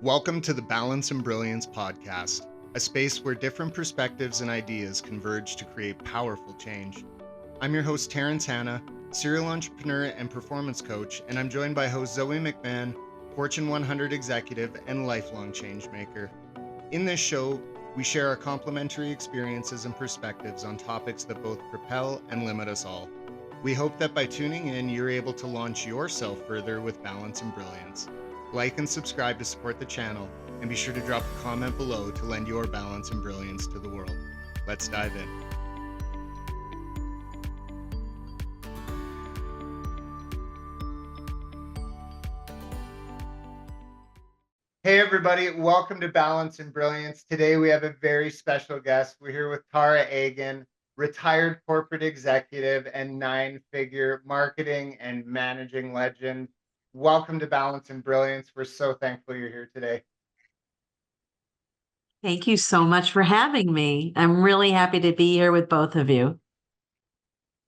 Welcome to the Balance and Brilliance podcast, a space where different perspectives and ideas converge to create powerful change. I'm your host, Terrence Hanna, serial entrepreneur and performance coach, and I'm joined by host Zoe McMahon, Fortune 100 executive and lifelong change maker. In this show, we share our complementary experiences and perspectives on topics that both propel and limit us all. We hope that by tuning in, you're able to launch yourself further with balance and brilliance. Like and subscribe to support the channel, and be sure to drop a comment below to lend your balance and brilliance to the world. Let's dive in. Hey everybody, welcome to Balance and Brilliance. Today we have a very special guest. We're here with Tara Agen, retired corporate executive and nine-figure marketing and managing legend. Welcome to Balance and Brilliance. We're so thankful you're here today. Thank you so much for having me. I'm really happy to be here with both of you.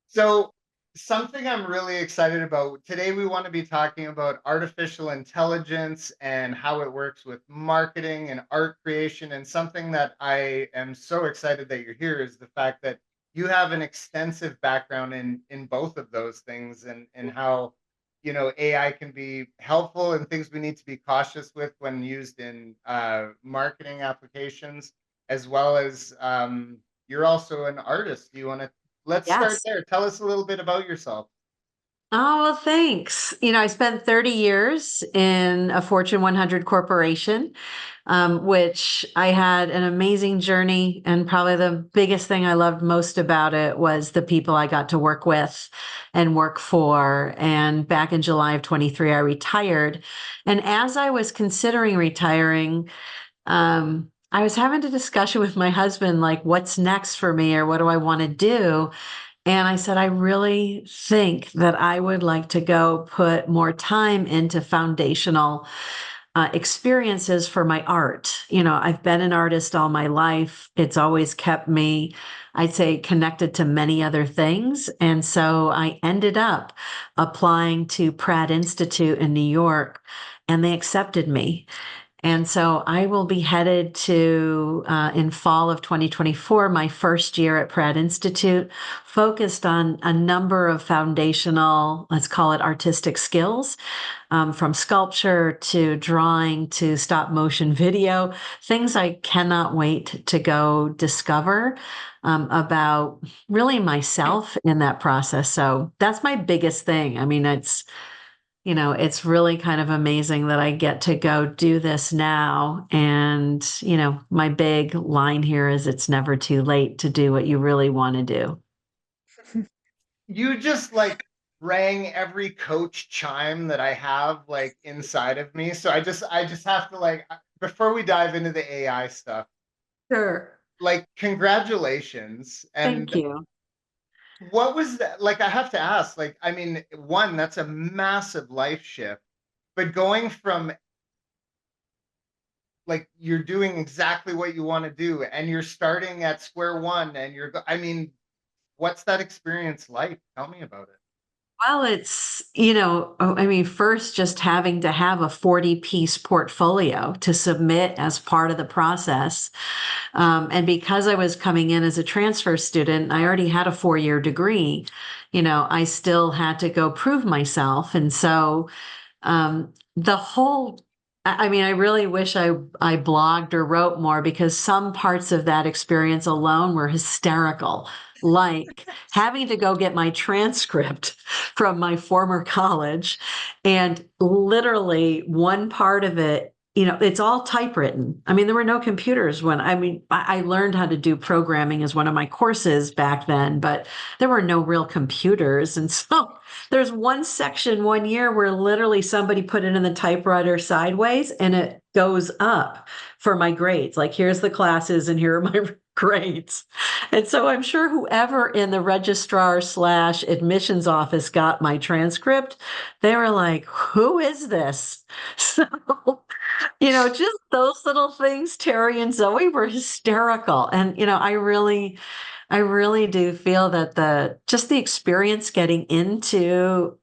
So something I'm really excited about today, we want to be talking about artificial intelligence and how it works with marketing and art creation. And something that I am so excited that you're here is the fact that you have an extensive background in both of those things, and how AI can be helpful and things we need to be cautious with when used in marketing applications, as well as you're also an artist. Do you want to Let's start Yes. there. Tell us a little bit about yourself. Oh, well, thanks. I spent 30 years in a Fortune 100 corporation, which I had an amazing journey. And probably the biggest thing I loved most about it was the people I got to work with and work for. And back in July of 23, I retired. And as I was considering retiring, I was having a discussion with my husband, like, what's next for me or what do I want to do? And I said, I really think that I would like to go put more time into foundational experiences for my art. I've been an artist all my life. It's always kept me, I'd say, connected to many other things. And so I ended up applying to Pratt Institute in New York, and they accepted me. And so I will be headed to, in fall of 2024, my first year at Pratt Institute, focused on a number of foundational, let's call it artistic skills, from sculpture to drawing to stop motion video, things I cannot wait to go discover about really myself in that process. So that's my biggest thing. I mean, it's really kind of amazing that I get to go do this now. And, my big line here is it's never too late to do what you really want to do. You just rang every coach chime that I have inside of me. So I just have to before we dive into the AI stuff, Sure. Congratulations. Thank And you. what was that? I have to ask, I mean, one, that's a massive life shift, but going from you're doing exactly what you want to do and you're starting at square one and I mean, what's that experience like? Tell me about it. Well, first, just having to have a 40-piece portfolio to submit as part of the process. And because I was coming in as a transfer student, I already had a 4-year degree. I still had to go prove myself. And so the whole I really wish I blogged or wrote more, because some parts of that experience alone were hysterical, like having to go get my transcript from my former college, and literally one part of it, it's all typewritten. I mean, there were no computers I learned how to do programming as one of my courses back then, but there were no real computers. And so there's one section one year where literally somebody put it in the typewriter sideways and it goes up for my grades. Like, here's the classes and here are my grades. And so I'm sure whoever in the registrar/admissions office got my transcript, they were like, who is this? So, just those little things, Terry and Zoe, were hysterical. And, I really do feel that just the experience getting into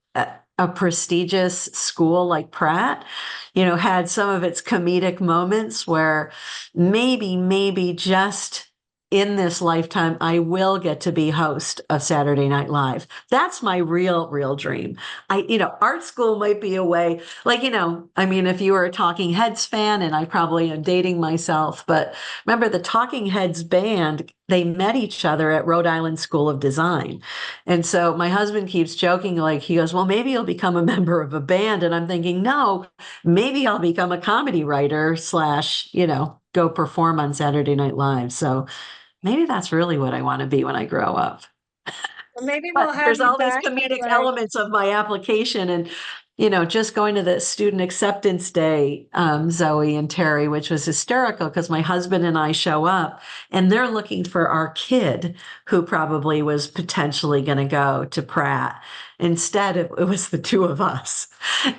a prestigious school like Pratt, had some of its comedic moments where maybe just in this lifetime, I will get to be host of Saturday Night Live. That's my real dream. Art school might be a way, like, I mean, if you were a Talking Heads fan, and I probably am dating myself, but remember the Talking Heads band, they met each other at Rhode Island School of Design. And so my husband keeps joking, like, he goes, well, maybe you'll become a member of a band. And I'm thinking, no, maybe I'll become a comedy writer slash, go perform on Saturday Night Live. So maybe that's really what I want to be when I grow up. Well, maybe But we'll have there's you all these back at comedic like, elements of my application, and just going to the student acceptance day, Zoe and Terry, which was hysterical because my husband and I show up and they're looking for our kid who probably was potentially going to go to Pratt. Instead, it was the two of us.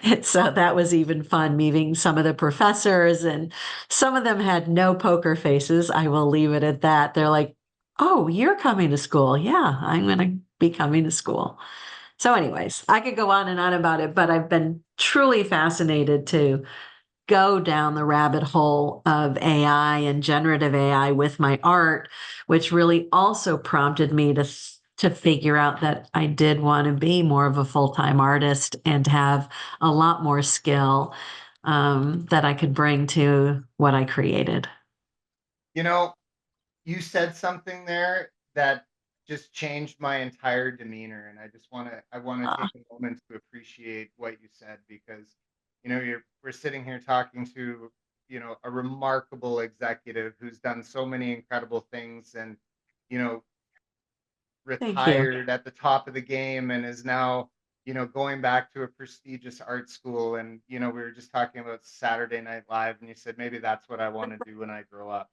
And so that was even fun, meeting some of the professors, and some of them had no poker faces. I will leave it at that. They're like, oh, you're coming to school. Yeah, I'm going to be coming to school. So, anyways, I could go on and on about it, but I've been truly fascinated to go down the rabbit hole of AI and generative AI with my art, which really also prompted me to figure out that I did want to be more of a full-time artist and have a lot more skill that I could bring to what I created. You know, you said something there that just changed my entire demeanor, and I want to take a moment to appreciate what you said, because we're sitting here talking to a remarkable executive who's done so many incredible things, and you know Thank you. retired at the top of the game and is now going back to a prestigious art school. And we were just talking about Saturday Night Live, and you said maybe that's what I want to do when I grow up.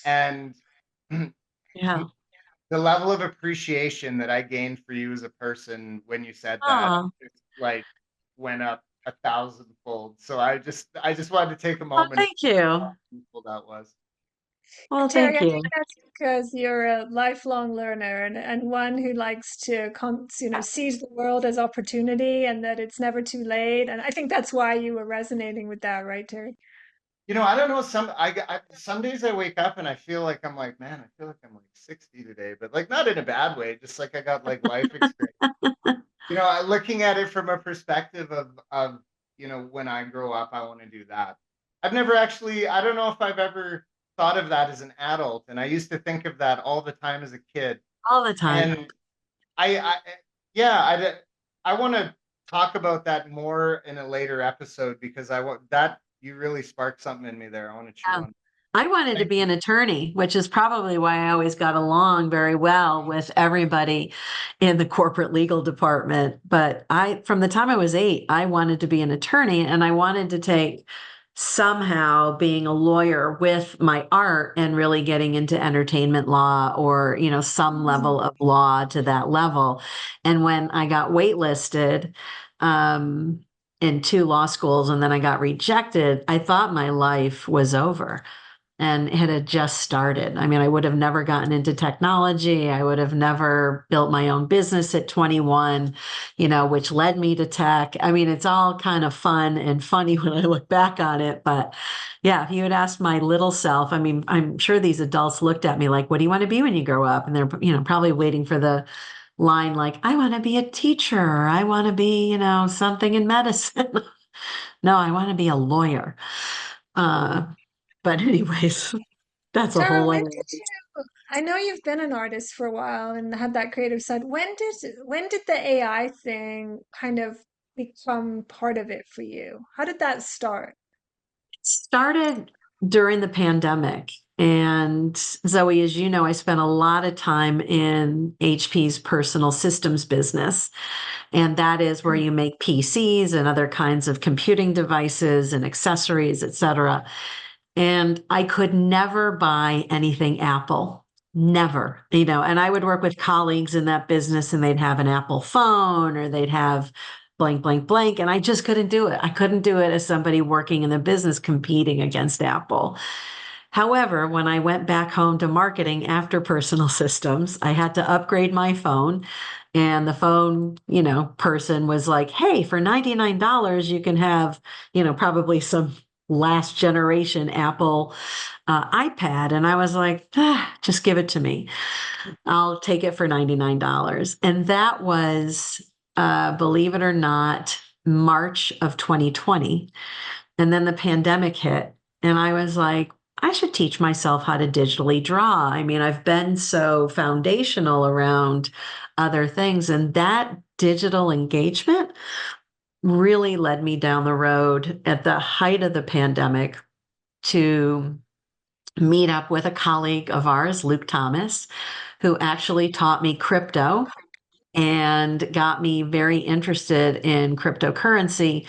And Yeah. the level of appreciation that I gained for you as a person when you said that, Oh, just like went up 1,000-fold. So I just wanted to take a well, moment thank to you. how beautiful that was. Well, Terry, thank I you. think that's because you're a lifelong learner and one who likes to, seize the world as opportunity and that it's never too late. And I think that's why you were resonating with that, right, Terry? I don't know. Some days I wake up and I feel like I'm like, man, I feel like I'm like 60 today, but like not in a bad way. Just like I got like life experience. Looking at it from a perspective of when I grow up, I want to do that. I've never actually. I don't know if I've ever thought of that as an adult, and I used to think of that all the time as a kid. All the time. And I yeah, I want to talk about that more in a later episode, because I want that you really sparked something in me there. I want to chew Yeah. on. I wanted to Thank be you. an attorney, which is probably why I always got along very well with everybody in the corporate legal department. But from the time I was 8, I wanted to be an attorney, and I wanted to take somehow being a lawyer with my art and really getting into entertainment law, or, some level of law to that level. And when I got waitlisted, um, in 2 law schools, and then I got rejected, I thought my life was over, and it had just started. I mean, I would have never gotten into technology. I would have never built my own business at 21, which led me to tech. I mean, it's all kind of fun and funny when I look back on it. But yeah, if you had asked my little self, I mean, I'm sure these adults looked at me like, what do you want to be when you grow up? And they're, probably waiting for the line like, I want to be a teacher. Or I want to be, something in medicine. No, I want to be a lawyer. Uh, but anyways, that's a Tara, whole when other. did you, I know you've been an artist for a while and had that creative side. When did the AI thing kind of become part of it for you? How did that start? Started during the pandemic. And Zoe, as you know, I spent a lot of time in HP's personal systems business. And that is where you make PCs and other kinds of computing devices and accessories, et cetera. And I could never buy anything Apple. Never, and I would work with colleagues in that business, and they'd have an Apple phone, or they'd have blank, blank, blank. And I just couldn't do it. I couldn't do it as somebody working in the business competing against Apple. However, when I went back home to marketing after personal systems, I had to upgrade my phone. And the phone, person was like, hey, for $99, you can have, probably some last generation Apple iPad. And I was like, just give it to me. I'll take it for $99. And that was, believe it or not, March of 2020. And then the pandemic hit. And I was like, I should teach myself how to digitally draw. I mean, I've been so foundational around other things. And that digital engagement really led me down the road at the height of the pandemic to meet up with a colleague of ours, Luke Thomas, who actually taught me crypto and got me very interested in cryptocurrency.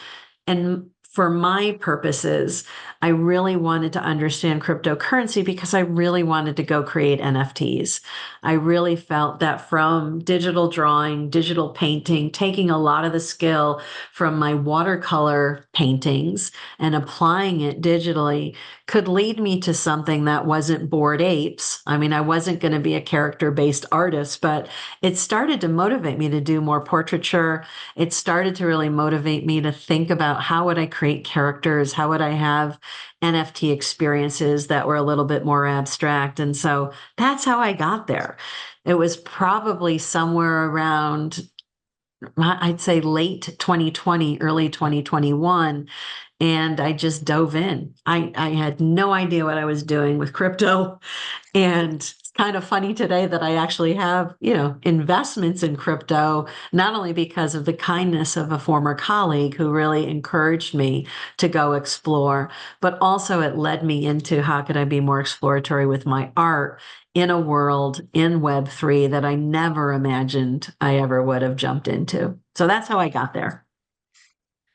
And for my purposes, I really wanted to understand cryptocurrency because I really wanted to go create NFTs. I really felt that from digital drawing, digital painting, taking a lot of the skill from my watercolor paintings and applying it digitally could lead me to something that wasn't Bored Apes. I mean, I wasn't going to be a character-based artist, but it started to motivate me to do more portraiture. It started to really motivate me to think about how would I create characters? How would I have NFT experiences that were a little bit more abstract? And so that's how I got there. It was probably somewhere around, I'd say late 2020, early 2021. And I just dove in. I had no idea what I was doing with crypto. And it's kind of funny today that I actually have, investments in crypto, not only because of the kindness of a former colleague who really encouraged me to go explore, but also it led me into how could I be more exploratory with my art in a world in Web3 that I never imagined I ever would have jumped into. So that's how I got there.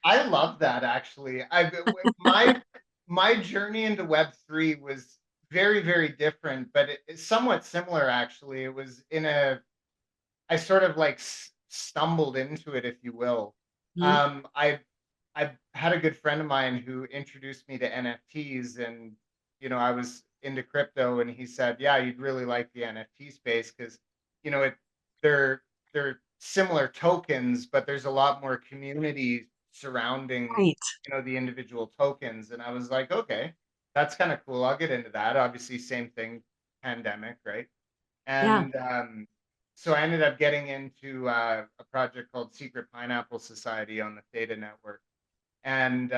I love that, actually. My journey into Web3 was very, very different, but it's somewhat similar, actually. It was I sort of like stumbled into it, if you will. Mhm. I had a good friend of mine who introduced me to NFTs, and I was into crypto, and he said, "Yeah, you'd really like the NFT space because it they're they're similar tokens, but there's a lot more community surrounding Right. the individual tokens." And I was like, "Okay, that's kind of cool. I'll get into that." Obviously, same thing, pandemic, right? Yeah. And so I ended up getting into a project called Secret Pineapple Society on the Theta Network. And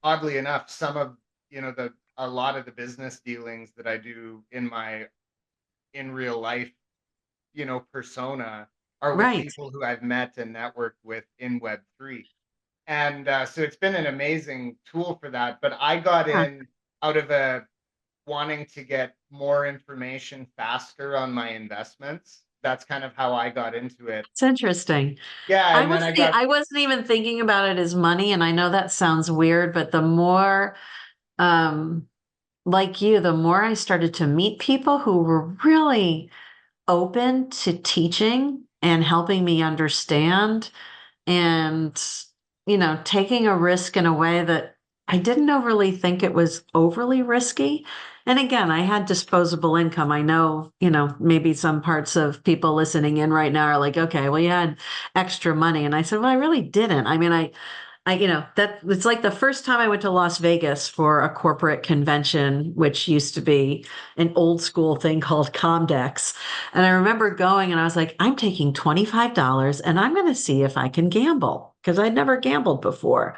oddly enough, some of the a lot of the business dealings that I do in real life, persona are with Right. people who I've met and networked with in Web3. And so it's been an amazing tool for that. But I got Yeah. in out of a wanting to get more information faster on my investments. That's kind of how I got into it. It's interesting. Yeah, I and then wasn't I got I wasn't even thinking about it as money, and I know that sounds weird, but the more, um, like you, the more I started to meet people who were really open to teaching and helping me understand and, taking a risk in a way that I didn't overly think it was overly risky. And again, I had disposable income. I know, maybe some parts of people listening in right now are like, okay, well, you had extra money. And I said, well, I really didn't. I mean, that it's like the first time I went to Las Vegas for a corporate convention, which used to be an old school thing called Comdex. And I remember going and I was like, I'm taking $25 and I'm going to see if I can gamble because I'd never gambled before.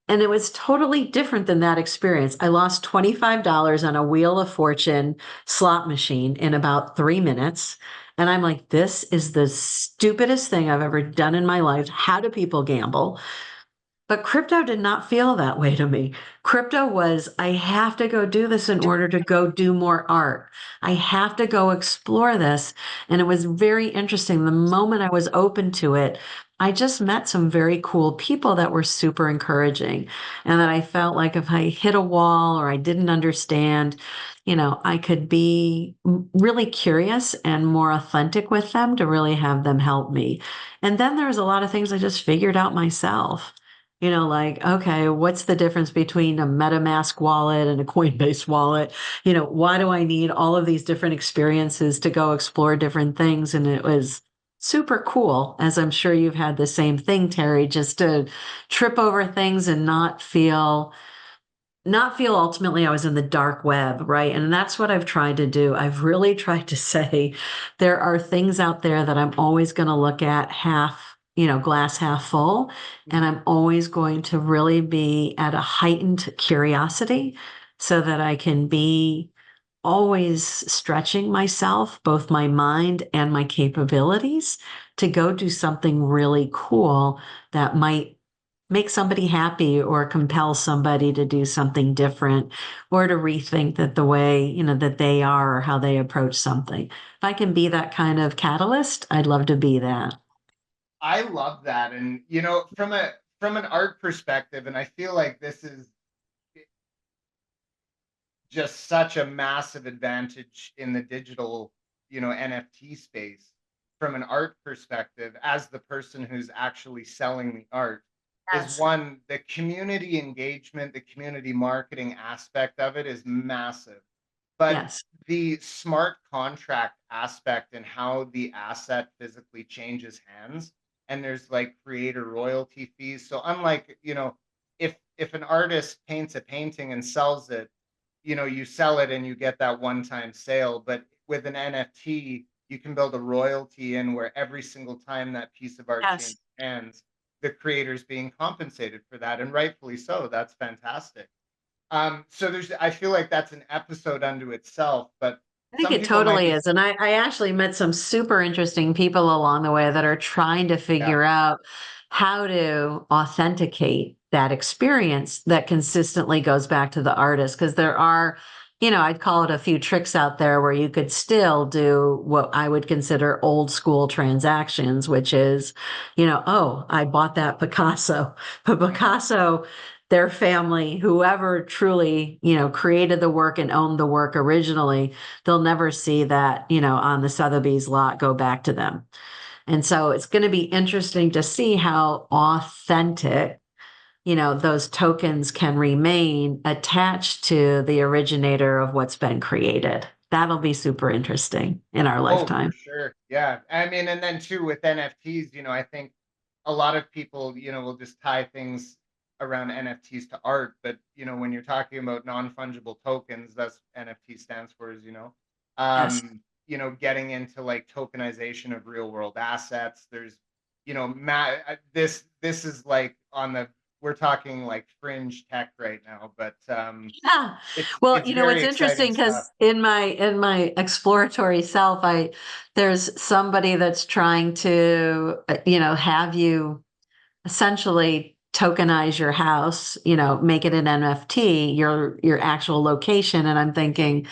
And it was totally different than that experience. I lost $25 on a Wheel of Fortune slot machine in about 3 minutes. And I'm like, this is the stupidest thing I've ever done in my life. How do people gamble? But crypto did not feel that way to me. Crypto was, I have to go do this in order to go do more art. I have to go explore this. And it was very interesting. The moment I was open to it, I just met some very cool people that were super encouraging. And that I felt like if I hit a wall or I didn't understand, I could be really curious and more authentic with them to really have them help me. And then there was a lot of things I just figured out myself. Like, okay, what's the difference between a MetaMask wallet and a Coinbase wallet? Why do I need all of these different experiences to go explore different things? And it was super cool, as I'm sure you've had the same thing, Terry, just to trip over things and not feel ultimately I was in the dark web, right? And that's what I've tried to do. I've really tried to say there are things out there that I'm always going to look at glass half full. And I'm always going to really be at a heightened curiosity so that I can be always stretching myself, both my mind and my capabilities, to go do something really cool that might make somebody happy or compel somebody to do something different or to rethink that the way, that they are or how they approach something. If I can be that kind of catalyst, I'd love to be that. I love that. And from an art perspective, and I feel like this is just such a massive advantage in the digital, NFT space. From an art perspective, as the person who's actually selling the art, is Yes. one, the community engagement, the community marketing aspect of it is massive. But Yes. the smart contract aspect and how the asset physically changes hands, and there's like creator royalty fees. So unlike, if an artist paints a painting and sells it, you sell it and you get that one-time sale. But with an NFT, you can build a royalty in where every single time that piece of art Yes. changes hands, the creator's being compensated for that, and rightfully so. That's fantastic. So I feel like that's an episode unto itself, but I think some it people might totally be, is. And I actually met some super interesting people along the way that are trying to yeah, figure out how to authenticate that experience that consistently goes back to the artist. Because there are, I'd call it a few tricks out there where you could still do what I would consider old school transactions, which is, oh, I bought that Picasso, but Picasso, their family, whoever truly, created the work and owned the work originally, they'll never see that, on the Sotheby's lot go back to them. And so it's going to be interesting to see how authentic, those tokens can remain attached to the originator of what's been created. That'll be super interesting in our oh, for lifetime. sure. Yeah. I mean, and then too with NFTs, I think a lot of people, will just tie things around NFTs to art. But, when you're talking about non-fungible tokens, that's NFT stands for, Yes. getting into like tokenization of real world assets. There's, this is like we're talking like fringe tech right now, but Yeah. Well, it's what's very exciting interesting stuff. because in my exploratory self, there's somebody that's trying to, have you essentially tokenize your house, make it an NFT, your actual location. And I'm thinking,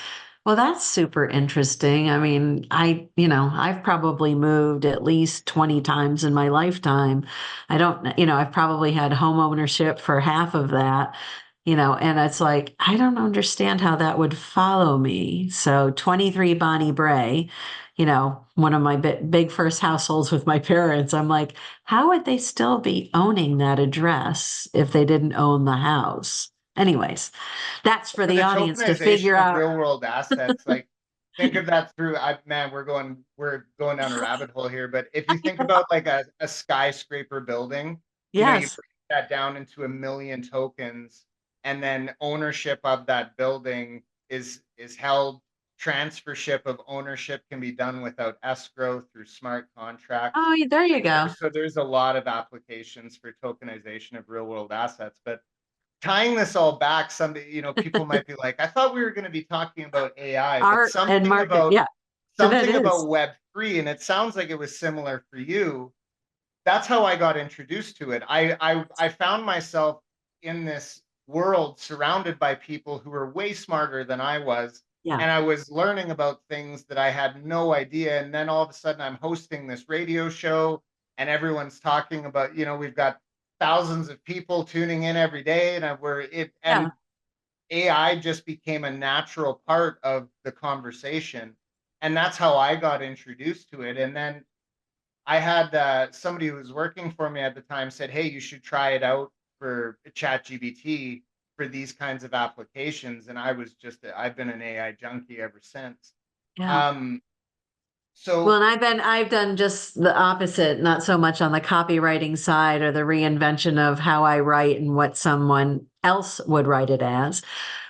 well, that's super interesting. I mean, I've probably moved at least 20 times in my lifetime. I don't, I've probably had home ownership for half of that. And it's like, I don't understand how that would follow me. So 23 Bonnie Bray, one of my big first households with my parents, I'm like, how would they still be owning that address if they didn't own the house? Anyways, that's for For the the audience to tokenization figure of out. real world assets, like think of that through man, we're going down a rabbit hole here. But if you think about like a skyscraper building, you Yes. break that down into 1 million tokens, and then ownership of that building is held. Transfership of ownership can be done without escrow through smart contracts. Oh, there you go. So there's a lot of applications for tokenization of real world assets. But tying this all back, people might be like, I thought we were going to be talking about AI, but Art and market. Yeah, that something is. about Web3, and it sounds like it was similar for you. That's how I got introduced to it. I found myself in this world surrounded by people who were way smarter than I was, Yeah. and I was learning about things that I had no idea. And then all of a sudden, I'm hosting this radio show, and everyone's talking about, we've got thousands of people tuning in every day, Yeah. and AI just became a natural part of the conversation, and that's how I got introduced to it. And then I had somebody who was working for me at the time said, "Hey, you should try it out." for ChatGPT for these kinds of applications, and I've been an AI junkie ever since. Yeah. Um, Well, so and I've done just the opposite, not so much on the copywriting side or the reinvention of how I write and what someone else would write it as,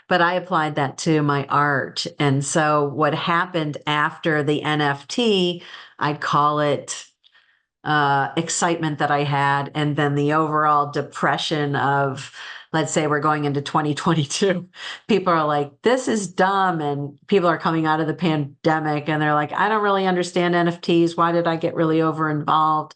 but I applied that to my art. And so what happened after the NFT, I'd call it excitement that I had, and then the overall depression of, let's say we're going into 2022. People are like, this is dumb. And people are coming out of the pandemic and they're like, I don't really understand NFTs. Why did I get really over involved?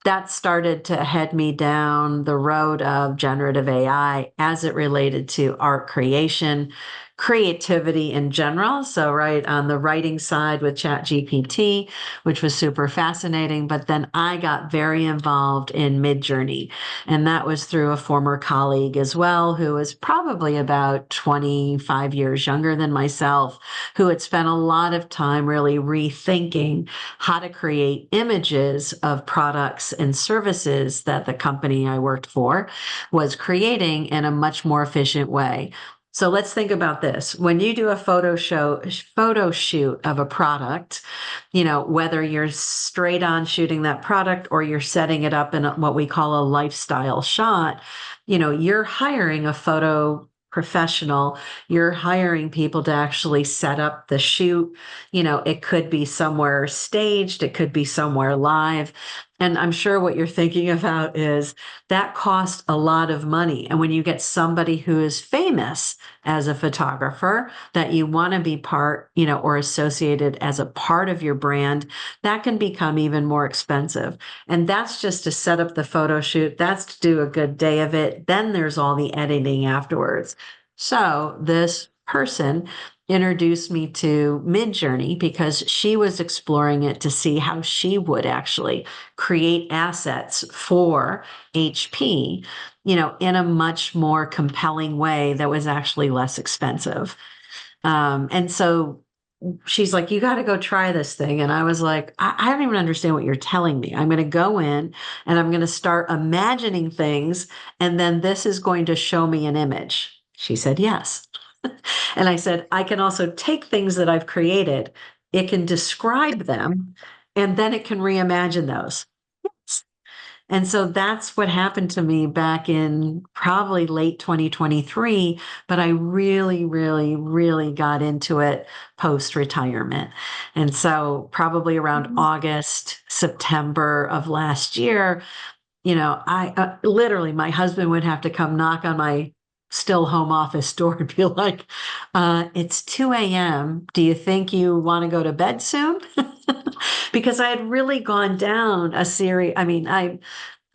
That started to head me down the road of generative AI as it related to art creation, creativity in general. So, right on the writing side with ChatGPT, which was super fascinating. But then I got very involved in Midjourney, and that was through a former colleague as well, who was probably about 25 years younger than myself, who had spent a lot of time really rethinking how to create images of products and services that the company I worked for was creating in a much more efficient way. So let's think about this. When you do a photo shoot of a product, whether you're straight on shooting that product or you're setting it up in what we call a lifestyle shot, you're hiring a photo professional. You're hiring people to actually set up the shoot. It could be somewhere staged, it could be somewhere live. And I'm sure what you're thinking about is that costs a lot of money. And when you get somebody who is famous as a photographer that you want to be part, or associated as a part of your brand, that can become even more expensive. And that's just to set up the photo shoot. That's to do a good day of it. Then there's all the editing afterwards. So this person introduced me to Midjourney because she was exploring it to see how she would actually create assets for HP, in a much more compelling way that was actually less expensive. And so she's like, you got to go try this thing. And I was like, I don't even understand what you're telling me. I'm going to go in and I'm going to start imagining things. And then this is going to show me an image. She said, yes. And I said, I can also take things that I've created, it can describe them, and then it can reimagine those. And so that's what happened to me back in probably late 2023. But I really, really, really got into it post retirement. And so, probably around August, September of last year, I literally, my husband would have to come knock on my still home office door and be like, it's 2 a.m. Do you think you want to go to bed soon? Because I had really gone down a series. I mean, I've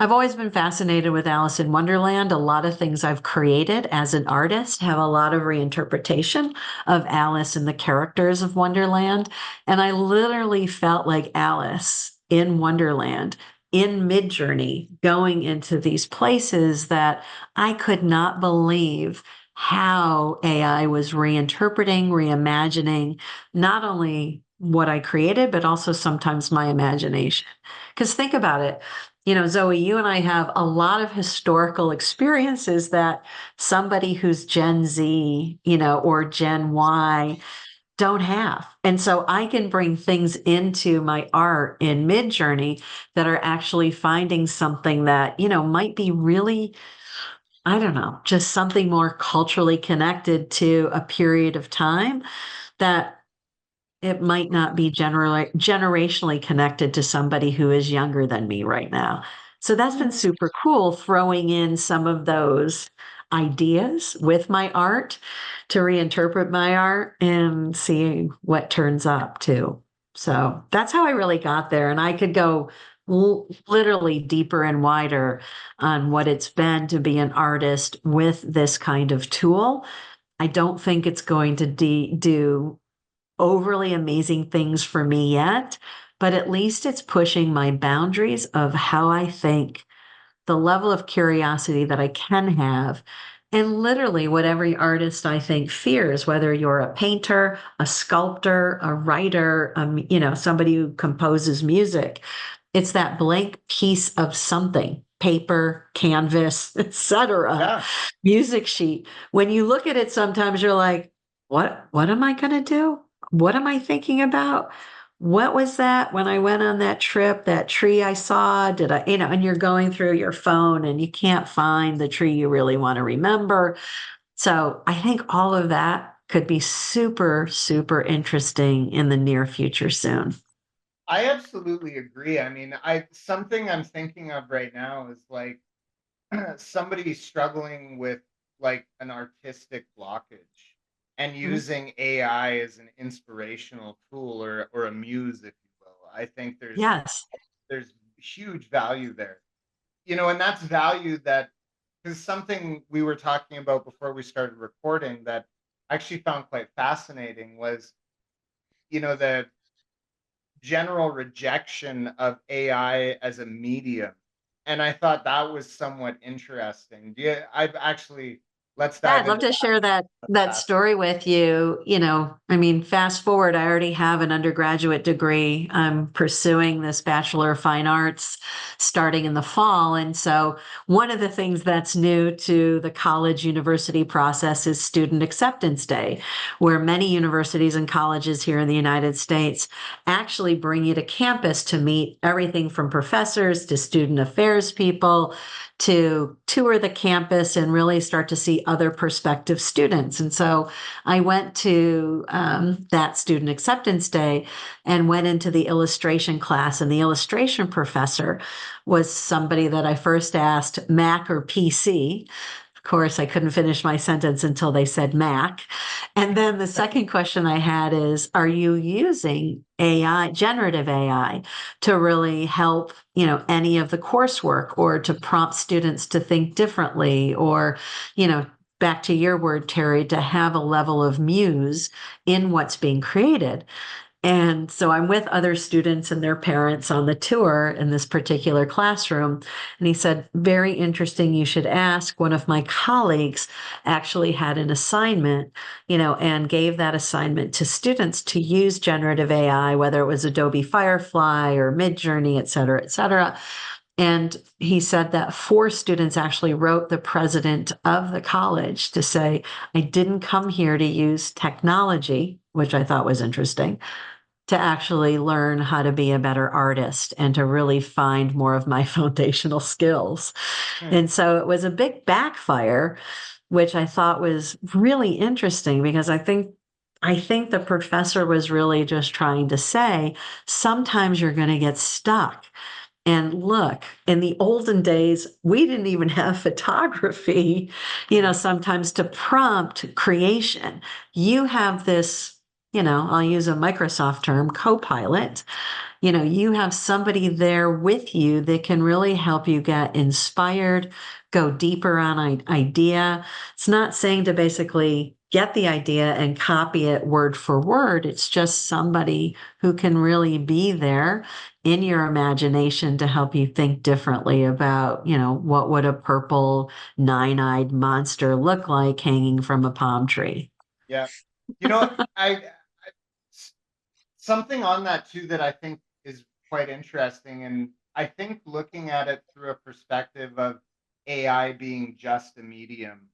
always been fascinated with Alice in Wonderland. A lot of things I've created as an artist have a lot of reinterpretation of Alice and the characters of Wonderland. And I literally felt like Alice in Wonderland in Midjourney, going into these places that I could not believe how AI was reinterpreting, reimagining, not only what I created, but also sometimes my imagination. Because think about it. Zoe, you and I have a lot of historical experiences that somebody who's Gen Z, or Gen Y don't have. And so I can bring things into my art in Midjourney that are actually finding something that, might be really, I don't know, just something more culturally connected to a period of time that it might not be generationally connected to somebody who is younger than me right now. So that's been super cool, throwing in some of those ideas with my art to reinterpret my art and seeing what turns up too. So that's how I really got there. And I could go literally deeper and wider on what it's been to be an artist with this kind of tool. I don't think it's going to do overly amazing things for me yet, but at least it's pushing my boundaries of how I think, the level of curiosity that I can have, and literally what every artist I think fears, whether you're a painter, a sculptor, a writer, somebody who composes music. It's that blank piece of something paper, canvas, etc., Yeah. music sheet. When you look at it, sometimes you're like, what am I going to do? What am I thinking about? What was that when I went on that trip, that tree I saw? Did I, and you're going through your phone and you can't find the tree you really want to remember. So I think all of that could be super, super interesting in the near future soon. I absolutely agree. I mean, I something I'm thinking of right now is like somebody struggling with like an artistic blockage and Mhm. using AI as an inspirational tool or a muse, if you will. I think Yes. there's huge value there. And that's value that because something we were talking about before we started recording that I actually found quite fascinating was, the general rejection of AI as a medium. And I thought that was somewhat interesting. I've actually, let's Yeah, dive I'd love into to share that that. story with you. I mean, fast forward, I already have an undergraduate degree. I'm pursuing this Bachelor of Fine Arts starting in the fall. And so one of the things that's new to the college university process is Student Acceptance Day, where many universities and colleges here in the United States actually bring you to campus to meet everything from professors to student affairs people to tour the campus and really start to see other prospective students. And so I went to that Student Acceptance Day and went into the illustration class. And the illustration professor was somebody that I first asked, Mac or PC. Of course, I couldn't finish my sentence until they said Mac. And then the second question I had is, are you using AI, generative AI, to really help, any of the coursework or to prompt students to think differently or, back to your word, Terry, to have a level of muse in what's being created. And so I'm with other students and their parents on the tour in this particular classroom. And he said, very interesting. You should ask. One of my colleagues actually had an assignment, and gave that assignment to students to use generative AI, whether it was Adobe Firefly or Midjourney, et cetera, et cetera. And he said that four students actually wrote the president of the college to say, I didn't come here to use technology, which I thought was interesting, to actually learn how to be a better artist and to really find more of my foundational skills. Hmm. And so it was a big backfire, which I thought was really interesting because I think the professor was really just trying to say sometimes you're going to get stuck. And look, in the olden days, we didn't even have photography, Mhm. sometimes to prompt creation. You have this, I'll use a Microsoft term, co-pilot. You have somebody there with you that can really help you get inspired, go deeper on an idea. It's not saying to basically get the idea and copy it word for word. It's just somebody who can really be there in your imagination to help you think differently about, what would a purple nine-eyed monster look like hanging from a palm tree? Yeah. You know, s- something on that too that I think is quite interesting. And I think looking at it through a perspective of AI being just a medium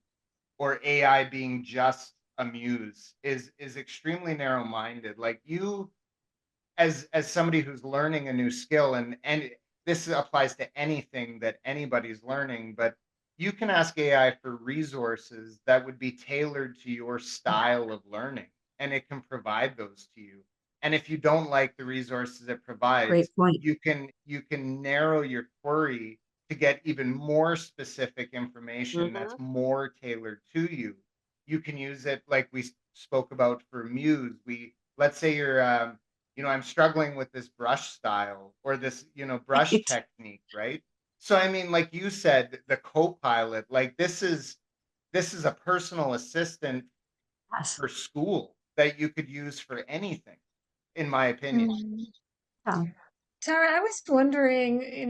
or AI being just a muse is extremely narrow-minded. Like you as somebody who's learning a new skill and this applies to anything that anybody's learning, but you can ask AI for resources that would be tailored to your style of learning and it can provide those to you. And if you don't like the resources it provides, Great point. you can narrow your query to get even more specific information that's Mhm. more tailored to you. You can use it like we spoke about for Muse. We let's say I'm struggling with this brush style or this, brush Right. technique, right? So I mean, like you said, the co-pilot, like this is a personal assistant Yes. for school that you could use for anything, in my opinion. Mm. Yeah. Tara, I was wondering,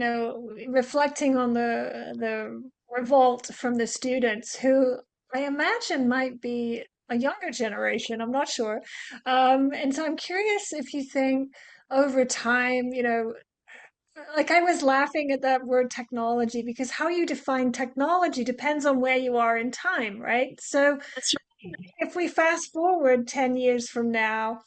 reflecting on the revolt from the students who I imagine might be a younger generation, I'm not sure. And so I'm curious if you think over time, like I was laughing at that word technology because how you define technology depends on where you are in time, right? So That's right. if we fast forward 10 years from now,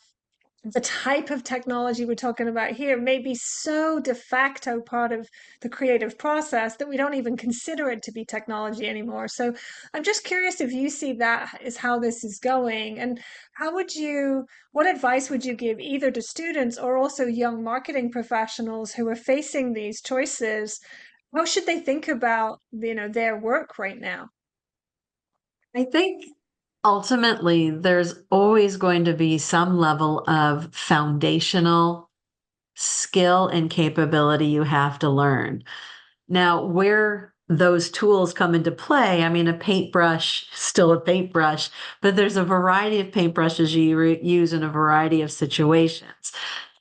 the type of technology we're talking about here may be so de facto part of the creative process that we don't even consider it to be technology anymore. So I'm just curious if you see that is how this is going, and what advice would you give either to students or also young marketing professionals who are facing these choices? How should they think about, their work right now? I think ultimately there's always going to be some level of foundational skill and capability you have to learn. Now, where those tools come into play, I mean, a paintbrush, still a paintbrush, but there's a variety of paintbrushes you use in a variety of situations.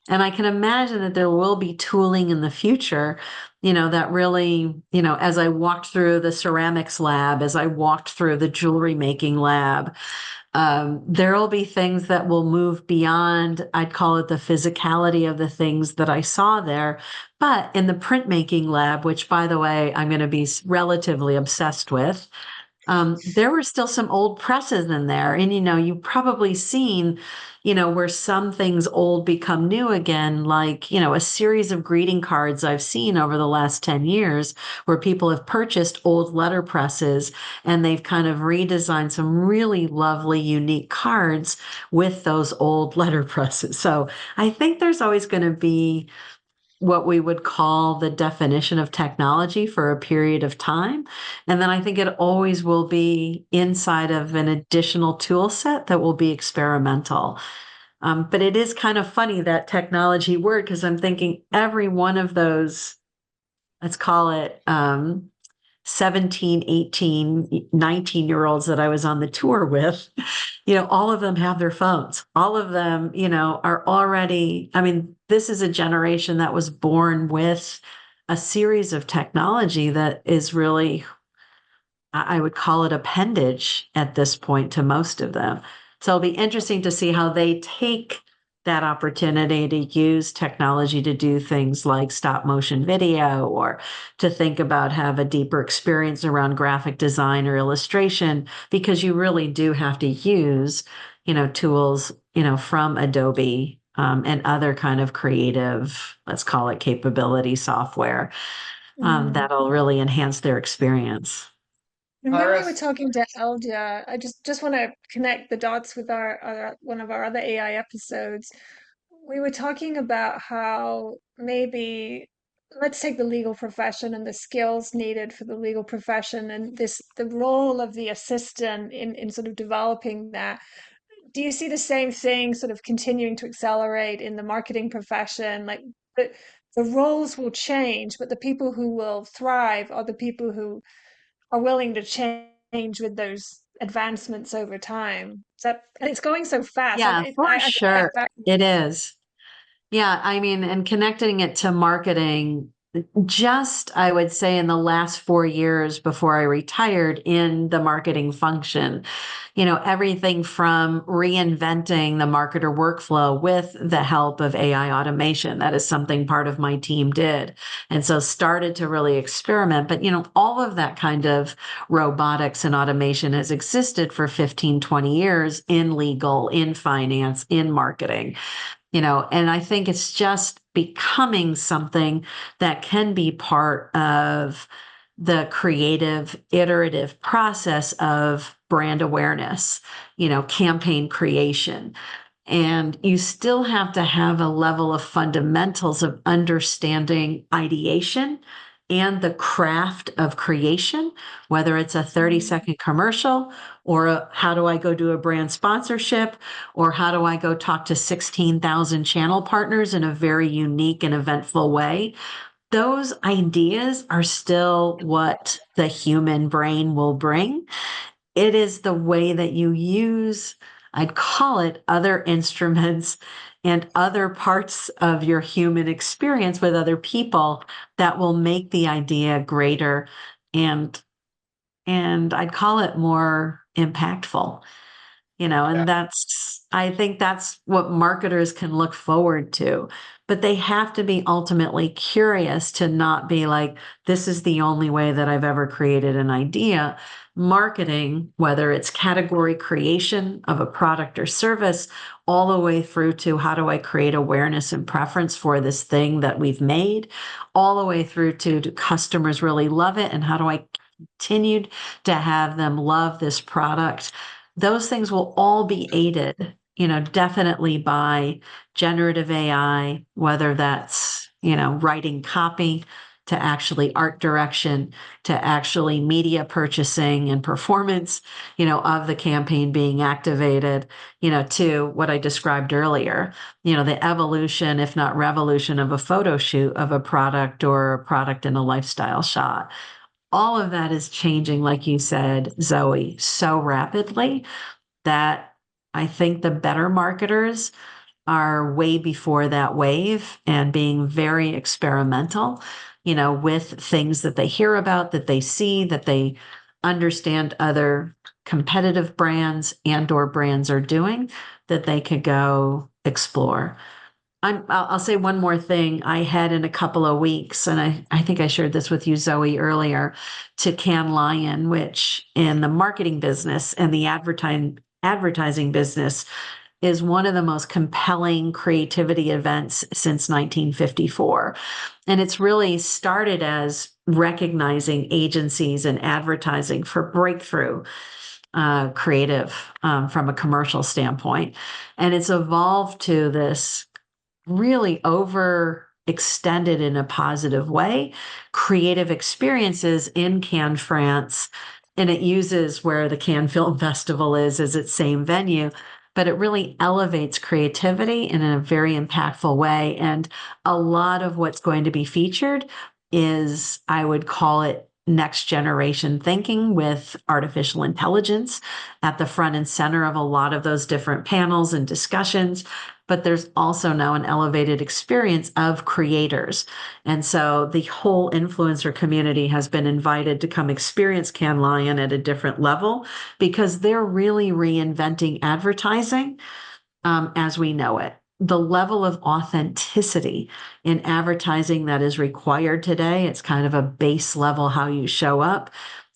And I can imagine that there will be tooling in the future, that really, as I walked through the ceramics lab, as I walked through the jewelry making lab, there will be things that will move beyond, I'd call it the physicality of the things that I saw there. But in the printmaking lab, which by the way, I'm going to be relatively obsessed with, there were still some old presses in there. And, you've probably seen, where some things old become new again, like, a series of greeting cards I've seen over the last 10 years where people have purchased old letter presses and they've kind of redesigned some really lovely, unique cards with those old letter presses. So I think there's always going to be what we would call the definition of technology for a period of time. And then I think it always will be inside of an additional tool set that will be experimental. But it is kind of funny, that technology word, because I'm thinking every one of those, let's call it 17, 18, 19-year-olds that I was on the tour with, all of them have their phones. All of them, are already, I mean, this is a generation that was born with a series of technology that is really, I would call it appendage at this point to most of them. So it'll be interesting to see how they take that opportunity to use technology to do things like stop motion video, or to think about have a deeper experience around graphic design or illustration, because you really do have to use, tools, from Adobe, and other kind of creative, let's call it capability software, Mm. that'll really enhance their experience. And when we were Iris, talking to Elja, I just want to connect the dots with our one of our other AI episodes. We were talking about how maybe let's take the legal profession and the skills needed for the legal profession and the role of the assistant in sort of developing that. Do you see the same thing sort of continuing to accelerate in the marketing profession? Like the, the roles will change, but the people who will thrive are the people who are willing to change with those advancements over time. So, and it's going so fast. Yeah, for I think sure. It is. Yeah, I mean, and connecting it to marketing, just I would say in the last 4 years before I retired in the marketing function, everything from reinventing the marketer workflow with the help of AI automation. That is something part of my team did. And so started to really experiment. But, all of that kind of robotics and automation has existed for 15, 20 years in legal, in finance, in marketing. And I think it's just becoming something that can be part of the creative, iterative process of brand awareness, campaign creation. And you still have to have a level of fundamentals of understanding ideation and the craft of creation, whether it's a 30-second commercial, or how do I go do a brand sponsorship, or how do I go talk to 16,000 channel partners in a very unique and eventful way. Those ideas are still what the human brain will bring. It is the way that you use, I'd call it, other instruments and other parts of your human experience with other people that will make the idea greater, and I'd call it more impactful. yeah, And I think that's what marketers can look forward to. but they have to be ultimately curious to not be like, this is the only way that I've ever created an idea. Marketing, whether it's category creation of a product or service, all the way through to how do I create awareness and preference for this thing that we've made, all the way through to do customers really love it, and how do I continue to have them love this product. Those things will all be aided, definitely by generative AI, whether that's, writing copy to actually art direction to actually media purchasing and performance, of the campaign being activated, to what I described earlier, the evolution, if not revolution, of a photo shoot of a product or a product in a lifestyle shot. All of that is changing, like you said, Zoe, so rapidly that I think the better marketers are way before that wave and being very experimental, with things that they hear about, that they see, that they understand other competitive brands and or brands are doing, that they could go explore. I'll say one more thing. I had in a couple of weeks, and I think I shared this with you, Zoe, earlier, to Cannes Lion, which in the marketing business and the advertising business is one of the most compelling creativity events since 1954. And it's really started as recognizing agencies and advertising for breakthrough creative from a commercial standpoint. And it's evolved to this really overextended in a positive way, creative experiences in Cannes, France. And it uses where the Cannes Film Festival is as its same venue, but it really elevates creativity in a very impactful way. And a lot of what's going to be featured is, I would call it, next generation thinking with artificial intelligence at the front and center of a lot of those different panels and discussions. But there's also now an elevated experience of creators. And so the whole influencer community has been invited to come experience Cannes Lion at a different level because they're really reinventing advertising as we know it. The level of authenticity in advertising that is required today, it's kind of a base level how you show up.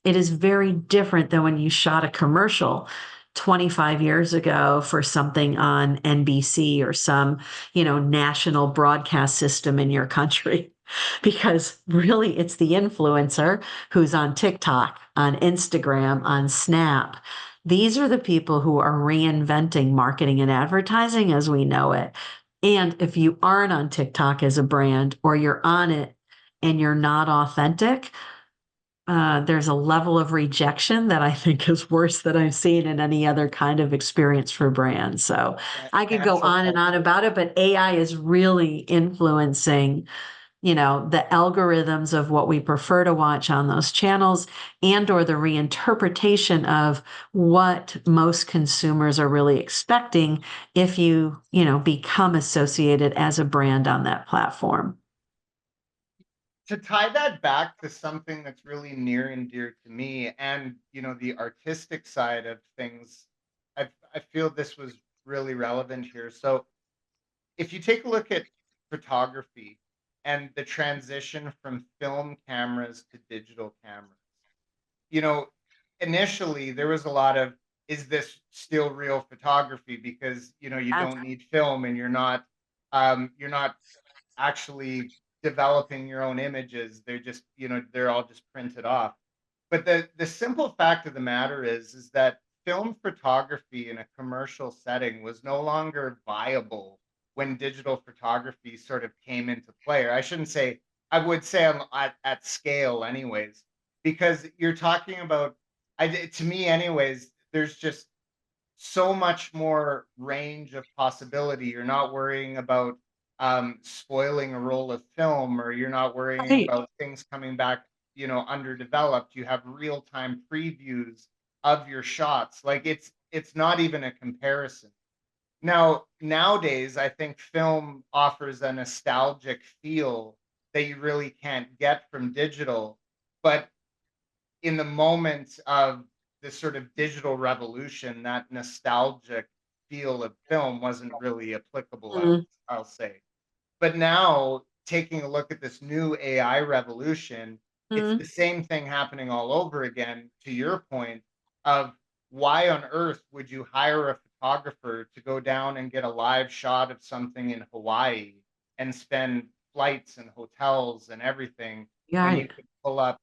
It is very different than when you shot a commercial 25 years ago for something on NBC or some, national broadcast system in your country. Because really, it's the influencer who's on TikTok, on Instagram, on Snap. These are the people who are reinventing marketing and advertising as we know it. And if you aren't on TikTok as a brand, or you're on it and you're not authentic, there's a level of rejection that I think is worse than I've seen in any other kind of experience for brands. So I could go Cancel on and on culture. about it, but AI is really influencing, the algorithms of what we prefer to watch on those channels, and or the reinterpretation of what most consumers are really expecting if you, become associated as a brand on that platform. To tie that back to something that's really near and dear to me and, the artistic side of things, I feel this was really relevant here. So if you take a look at photography and the transition from film cameras to digital cameras, you know, initially there was a lot of, is this still real photography? Because, you That's don't need film and you're not actually developing your own images. They're just, they're all just printed off. But the simple fact of the matter is that film photography in a commercial setting was no longer viable when digital photography sort of came into play. Or I shouldn't say, I would say at scale, anyways, because you're talking about, to me, anyways, there's just so much more range of possibility. You're not worrying about spoiling a roll of film, or you're not worrying right. about things coming back, underdeveloped. You have real time previews of your shots. Like it's not even a comparison. Now, nowadays, I think film offers a nostalgic feel that you really can't get from digital. But in the moment of this sort of digital revolution, that nostalgic feel of film wasn't really applicable, I'll say. But now taking a look at this new AI revolution, it's the Mhm. same thing happening all over again, to your point of why on earth would you hire a photographer to go down and get a live shot of something in Hawaii and spend flights and hotels and everything when you Right. could pull up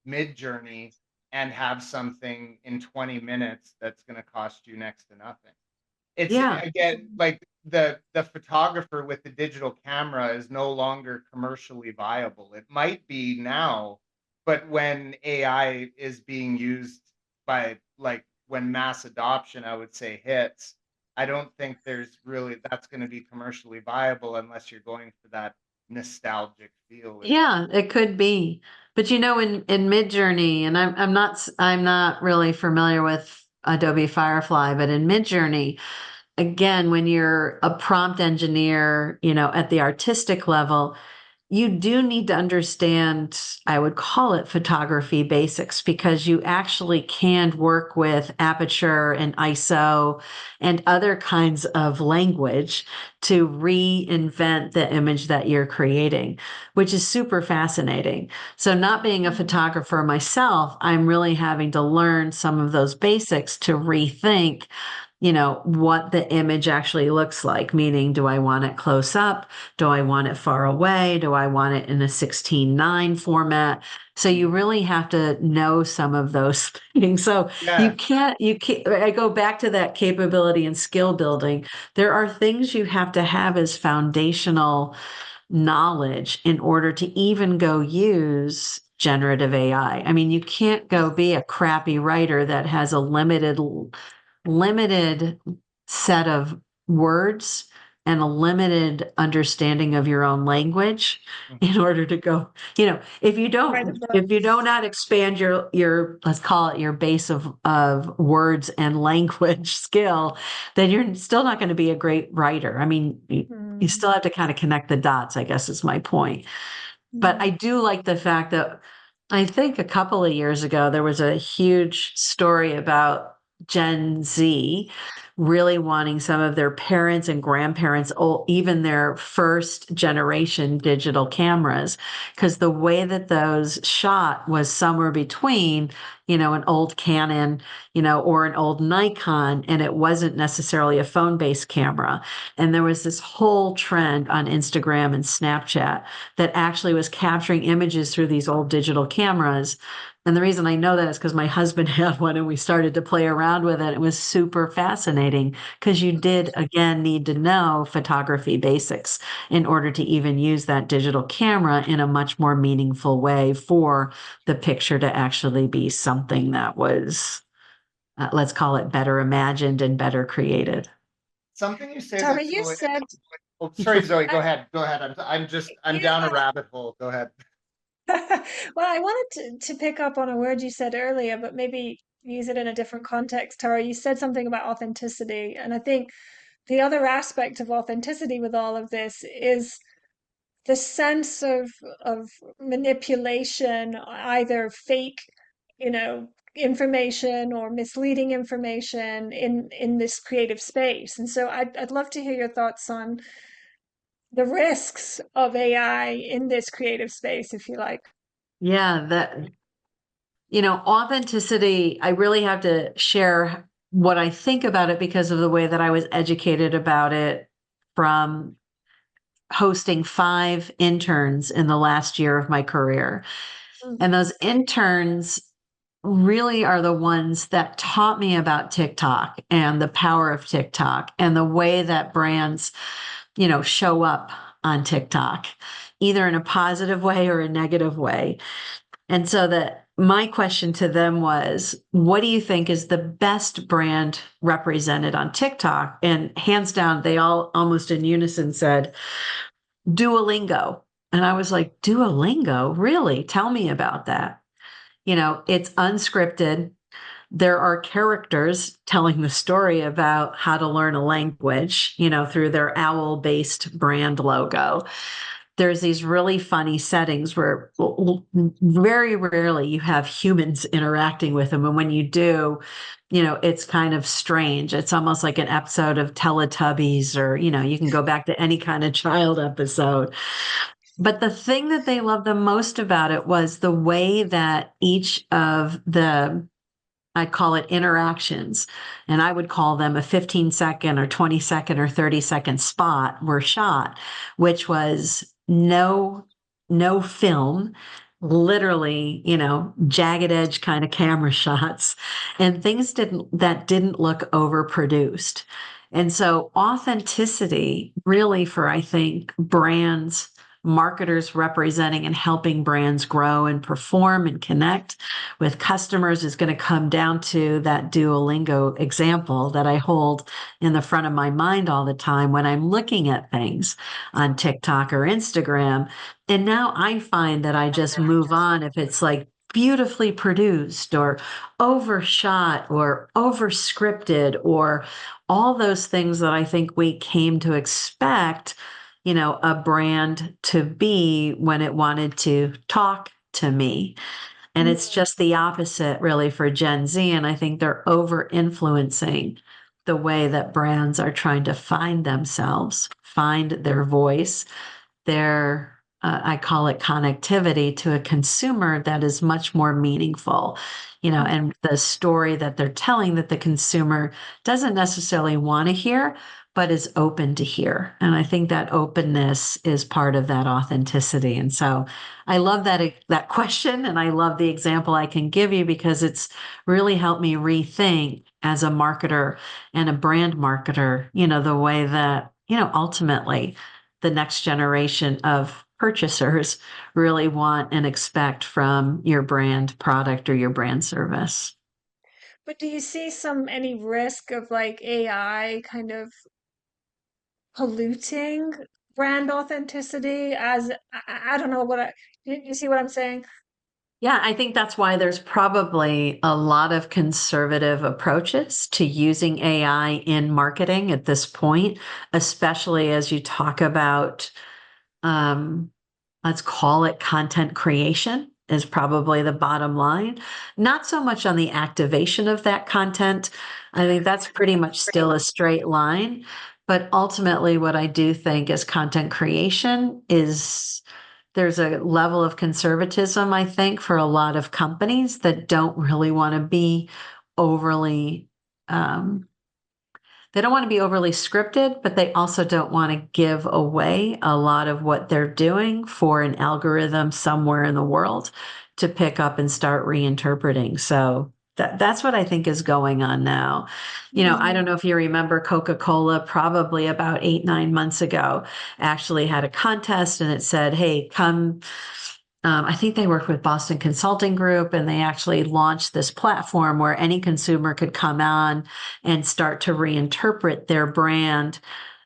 Mid-Journey and have something in 20 minutes that's going to cost you next to nothing. It's Yeah. again like the photographer with the digital camera is no longer commercially viable. It might be now, but when AI is being used by like when mass adoption, I would say, hits, I don't think there's really that's going to be commercially viable unless you're going for that nostalgic feel. Yeah, it could be. But in Midjourney, and I'm not really familiar with Adobe Firefly, but in Midjourney, again, when you're a prompt engineer, at the artistic level, you do need to understand, I would call it photography basics, because you actually can work with aperture and ISO and other kinds of language to reinvent the image that you're creating, which is super fascinating. So, not being a photographer myself, I'm really having to learn some of those basics to rethink what the image actually looks like, meaning, do I want it close up? Do I want it far away? Do I want it in a 16:9 format? So you really have to know some of those things. So Yeah. you can't, I go back to that capability and skill building. There are things you have to have as foundational knowledge in order to even go use generative AI. I mean, you can't go be a crappy writer that has a limited set of words and a limited understanding of your own language in Mhm. order to go, if you Write a don't book. if you do not expand your let's call it your base of words and language skill, then you're still not going to be a great writer. I mean, you Mm, still have to kind of connect the dots, I guess is my point. But I mm, do like the fact that I think a couple of years ago, there was a huge story about Gen Z really wanting some of their parents and grandparents, even their first generation digital cameras, because the way that those shot was somewhere between, an old Canon, or an old Nikon, and it wasn't necessarily a phone based camera. And there was this whole trend on Instagram and Snapchat that actually was capturing images through these old digital cameras. And the reason I know that is because my husband had one and we started to play around with it. It was super fascinating because you did, again, need to know photography basics in order to even use that digital camera in a much more meaningful way for the picture to actually be something that was, let's call it, better imagined and better created. Something you say Tara, that's you really, said, oh, sorry, Zoe, I, go ahead. Go ahead. I'm down a yeah. rabbit hole. Go ahead. Well, I wanted to pick up on a word you said earlier, but maybe use it in a different context, Tara. You said something about authenticity. And I think the other aspect of authenticity with all of this is the sense of manipulation, either fake, information or misleading information in this creative space. And so I'd love to hear your thoughts on the risks of AI in this creative space, if you like. Yeah, authenticity, I really have to share what I think about it because of the way that I was educated about it from hosting 5 interns in the last year of my career. Mm, And those interns really are the ones that taught me about TikTok and the power of TikTok and the way that brands, show up on TikTok, either in a positive way or a negative way. And so that my question to them was, what do you think is the best brand represented on TikTok? And hands down, they all almost in unison said, Duolingo. And I was like, Duolingo? Really? Tell me about that. It's unscripted. There are characters telling the story about how to learn a language, through their owl based brand logo. there's these really funny settings where very rarely you have humans interacting with them. And when you do, it's kind of strange. It's almost like an episode of Teletubbies, or, you can go back to any kind of child episode. But the thing that they loved the most about it was the way that each of I call it interactions, and I would call them a 15-second or 20-second or 30-second spot were shot, which was no film, literally, jagged edge kind of camera shots, and things that didn't look overproduced. And so authenticity really, for, I think, brands, marketers representing and helping brands grow and perform and connect with customers, is going to come down to that Duolingo example that I hold in the front of my mind all the time when I'm looking at things on TikTok or Instagram. And now I find that I just move on if it's like beautifully produced or overshot or overscripted, or all those things that I think we came to expect, a brand to be when it wanted to talk to me. And it's just the opposite, really, for Gen Z. And I think they're over influencing the way that brands are trying to find themselves, find their voice, their, I call it connectivity to a consumer that is much more meaningful, and the story that they're telling that the consumer doesn't necessarily want to hear, but is open to hear. And I think that openness is part of that authenticity. And so I love that question, and I love the example I can give you, because it's really helped me rethink as a marketer and a brand marketer, the way that, ultimately the next generation of purchasers really want and expect from your brand product or your brand service. But do you see any risk of like AI kind of polluting brand authenticity? As I don't know you see what I'm saying? Yeah, I think that's why there's probably a lot of conservative approaches to using AI in marketing at this point, especially as you talk about, um, let's call it content creation, is probably the bottom line. Not so much on the activation of that content. I think that's pretty much still a straight line. But ultimately, what I do think is content creation is, there's a level of conservatism, I think, for a lot of companies that don't really want to be overly, um, they don't want to be overly scripted, but they also don't want to give away a lot of what they're doing for an algorithm somewhere in the world to pick up and start reinterpreting. So that's what I think is going on now. I don't know if you remember, Coca-Cola, probably about 8-9 months ago, actually had a contest, and it said, hey, come. I think they worked with Boston Consulting Group, and they actually launched this platform where any consumer could come on and start to reinterpret their brand.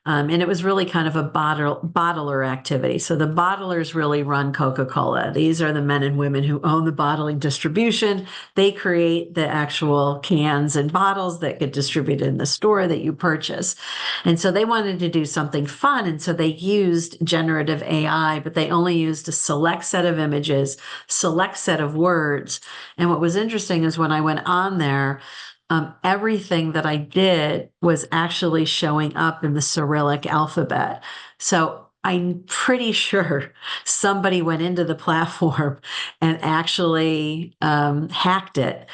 And it was really kind of a bottler activity. So the bottlers really run Coca-Cola. These are the men and women who own the bottling distribution. They create the actual cans and bottles that get distributed in the store that you purchase. And so they wanted to do something fun. And so they used generative AI, but they only used a select set of images, select set of words. And what was interesting is when I went on there, everything that I did was actually showing up in the Cyrillic alphabet. So I'm pretty sure somebody went into the platform and actually hacked it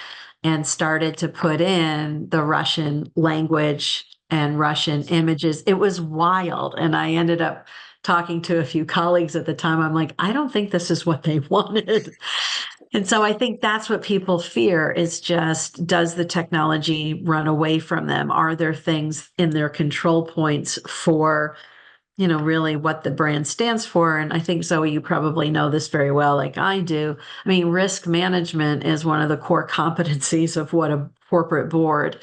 and started to put in the Russian language and Russian images. It was wild. And I ended up talking to a few colleagues at the time. I'm like, I don't think this is what they wanted. And so I think that's what people fear, is just, does the technology run away from them? Are there things in their control points for, really what the brand stands for? And I think, Zoe, you probably know this very well, like I do. I mean, risk management is one of the core competencies of what a corporate board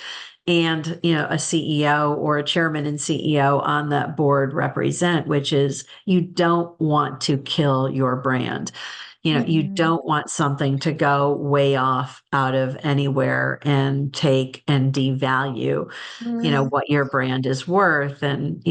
and, a CEO or a chairman and CEO on that board represent, which is, you don't want to kill your brand. You don't want something to go way off out of anywhere and take and devalue, what your brand is worth. And,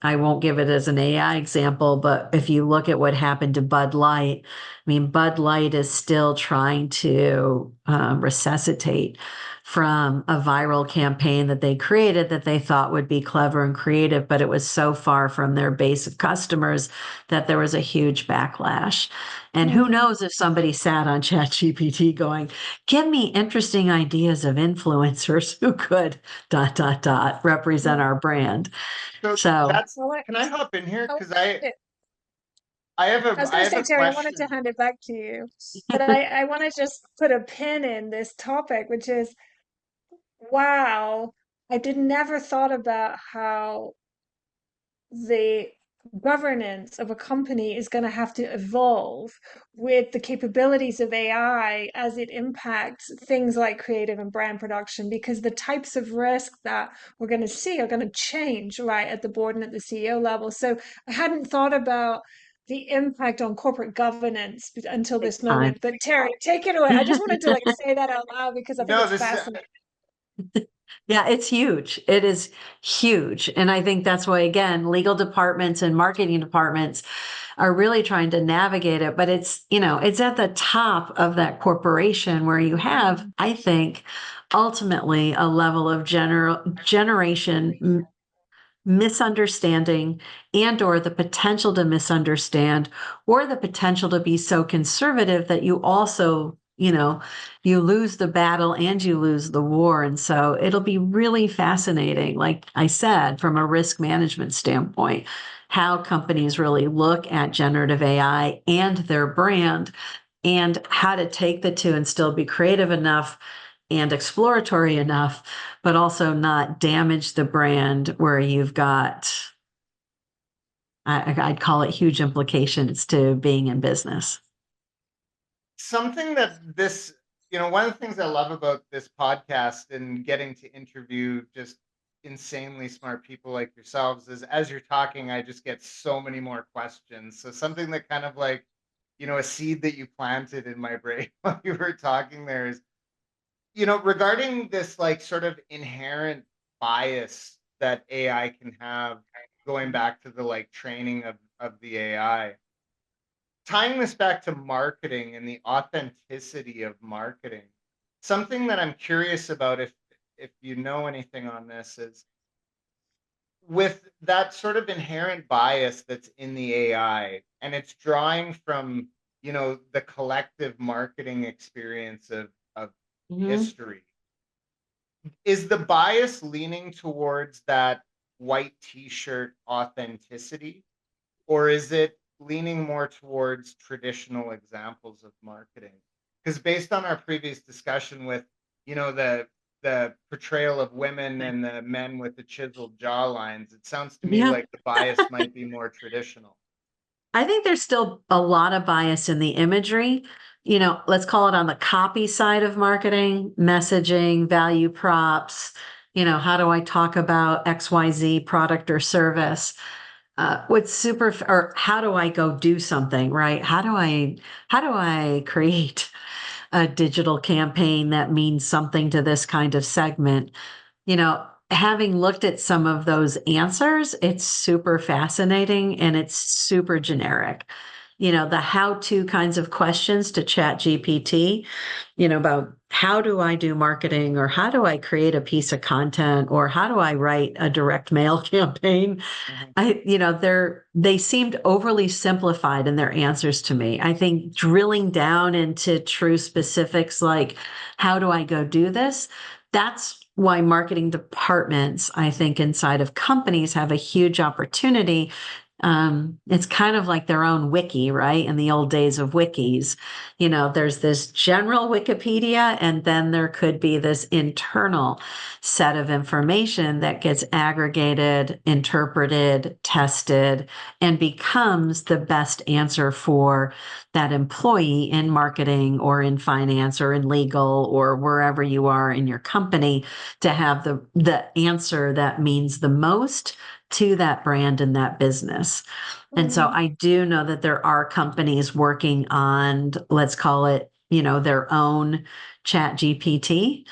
I won't give it as an AI example, but if you look at what happened to Bud Light, I mean, Bud Light is still trying to resuscitate from a viral campaign that they created that they thought would be clever and creative, but it was so far from their base of customers that there was a huge backlash. And who knows if somebody sat on ChatGPT going, give me interesting ideas of influencers who could ... represent our brand. So So that's, can I hop in here? I Because wanted I was I going to have say, a Terry, I wanted to question. hand it back to you, but I want to just put a pin in this topic, which is, wow, I did never thought about how the governance of a company is going to have to evolve with the capabilities of AI as it impacts things like creative and brand production, because the types of risk that we're going to see are going to change right at the board and at the CEO level. So I hadn't thought about the impact on corporate governance until big this time. moment. But Terry, take it away. I just wanted to like say that out loud because I think No, it's this fascinating. Yeah, it's huge. It is huge. And I think that's why, again, legal departments and marketing departments are really trying to navigate it. But it's, it's at the top of that corporation where you have, I think, ultimately a level of generation misunderstanding and or the potential to misunderstand or the potential to be so conservative that you also you lose the battle and you lose the war. And so it'll be really fascinating, like I said, from a risk management standpoint, how companies really look at generative AI and their brand and how to take the two and still be creative enough and exploratory enough, but also not damage the brand where you've got, I'd call it huge implications to being in business. something that this, one of the things I love about this podcast and getting to interview just insanely smart people like yourselves is as you're talking, I just get so many more questions. So something that kind of like, a seed that you planted in my brain while you were talking there is, regarding this like sort of inherent bias that AI can have, going back to the like training of the AI, tying this back to marketing and the authenticity of marketing, something that I'm curious about, if you know anything on this, is with that sort of inherent bias that's in the AI, and it's drawing from, the collective marketing experience of Mm-hmm. history. Is the bias leaning towards that white t-shirt authenticity, or is it leaning more towards traditional examples of marketing? Because based on our previous discussion with, the portrayal of women and the men with the chiseled jawlines, it sounds to me Yeah. like the bias might be more traditional. I think there's still a lot of bias in the imagery. Let's call it on the copy side of marketing, messaging, value props. How do I talk about XYZ product or service? What's super, or how do I go do something, right? How do I create a digital campaign that means something to this kind of segment? Having looked at some of those answers, it's super fascinating and it's super generic. The how-to kinds of questions to Chat GPT, about how do I do marketing, or how do I create a piece of content, or how do I write a direct mail campaign? Mhm. They seemed overly simplified in their answers to me. I think drilling down into true specifics, like how do I go do this? That's why marketing departments, I think, inside of companies have a huge opportunity. It's kind of like their own wiki, right? In the old days of wikis, there's this general Wikipedia, and then there could be this internal set of information that gets aggregated, interpreted, tested, and becomes the best answer for that employee in marketing or in finance or in legal or wherever you are in your company, to have the answer that means the most to that brand and that business. And so I do know that there are companies working on, let's call it, their own Chat GPT,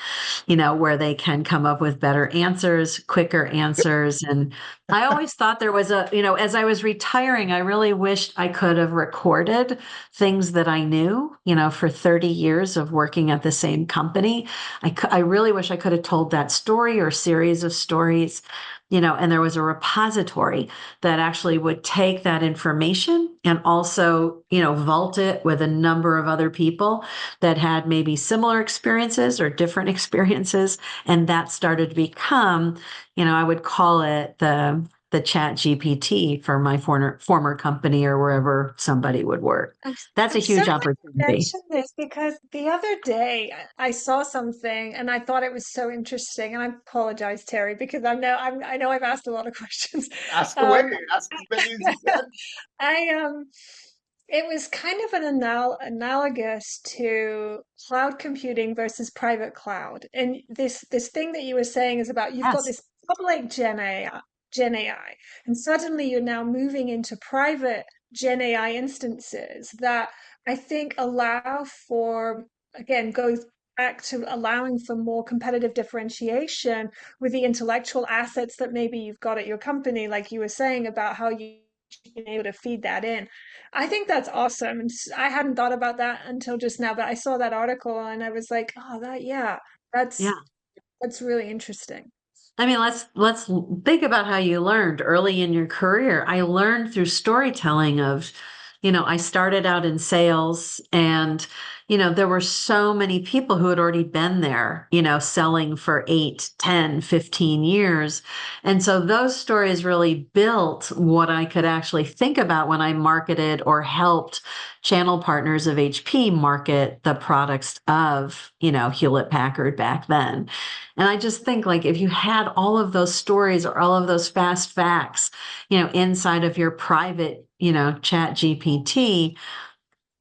where they can come up with better answers, quicker answers. And I always thought there was as I was retiring, I really wished I could have recorded things that I knew, for 30 years of working at the same company. I really wish I could have told that story or series of stories, and there was a repository that actually would take that information and also, vault it with a number of other people that had maybe similar experiences or different experiences. And that started to become, I would call it the chat GPT for my former company or wherever somebody would work. That's a I'm so huge glad you opportunity. mentioned this because the other day I saw something and I thought it was so interesting. And I apologize, Terry, because I know I've asked a lot of questions. Ask away. Um, Ask as many as you can. I it was kind of an analogous to cloud computing versus private cloud. And this thing that you were saying is about you've got Yes. this public Gen AI, and suddenly you're now moving into private Gen AI instances that I think allow for, again, goes back to allowing for more competitive differentiation with the intellectual assets that maybe you've got at your company, like you were saying about how you've been able to feed that in. I think that's awesome. And I hadn't thought about that until just now, but I saw that article and I was like, oh, yeah, Yeah. that's really interesting. I mean, let's think about how you learned early in your career. I learned through storytelling of, I started out in sales and, there were so many people who had already been there, selling for 8, 10, 15 years. And so those stories really built what I could actually think about when I marketed or helped channel partners of HP market the products of, Hewlett Packard back then. And I just think like if you had all of those stories or all of those fast facts, inside of your private, chat GPT,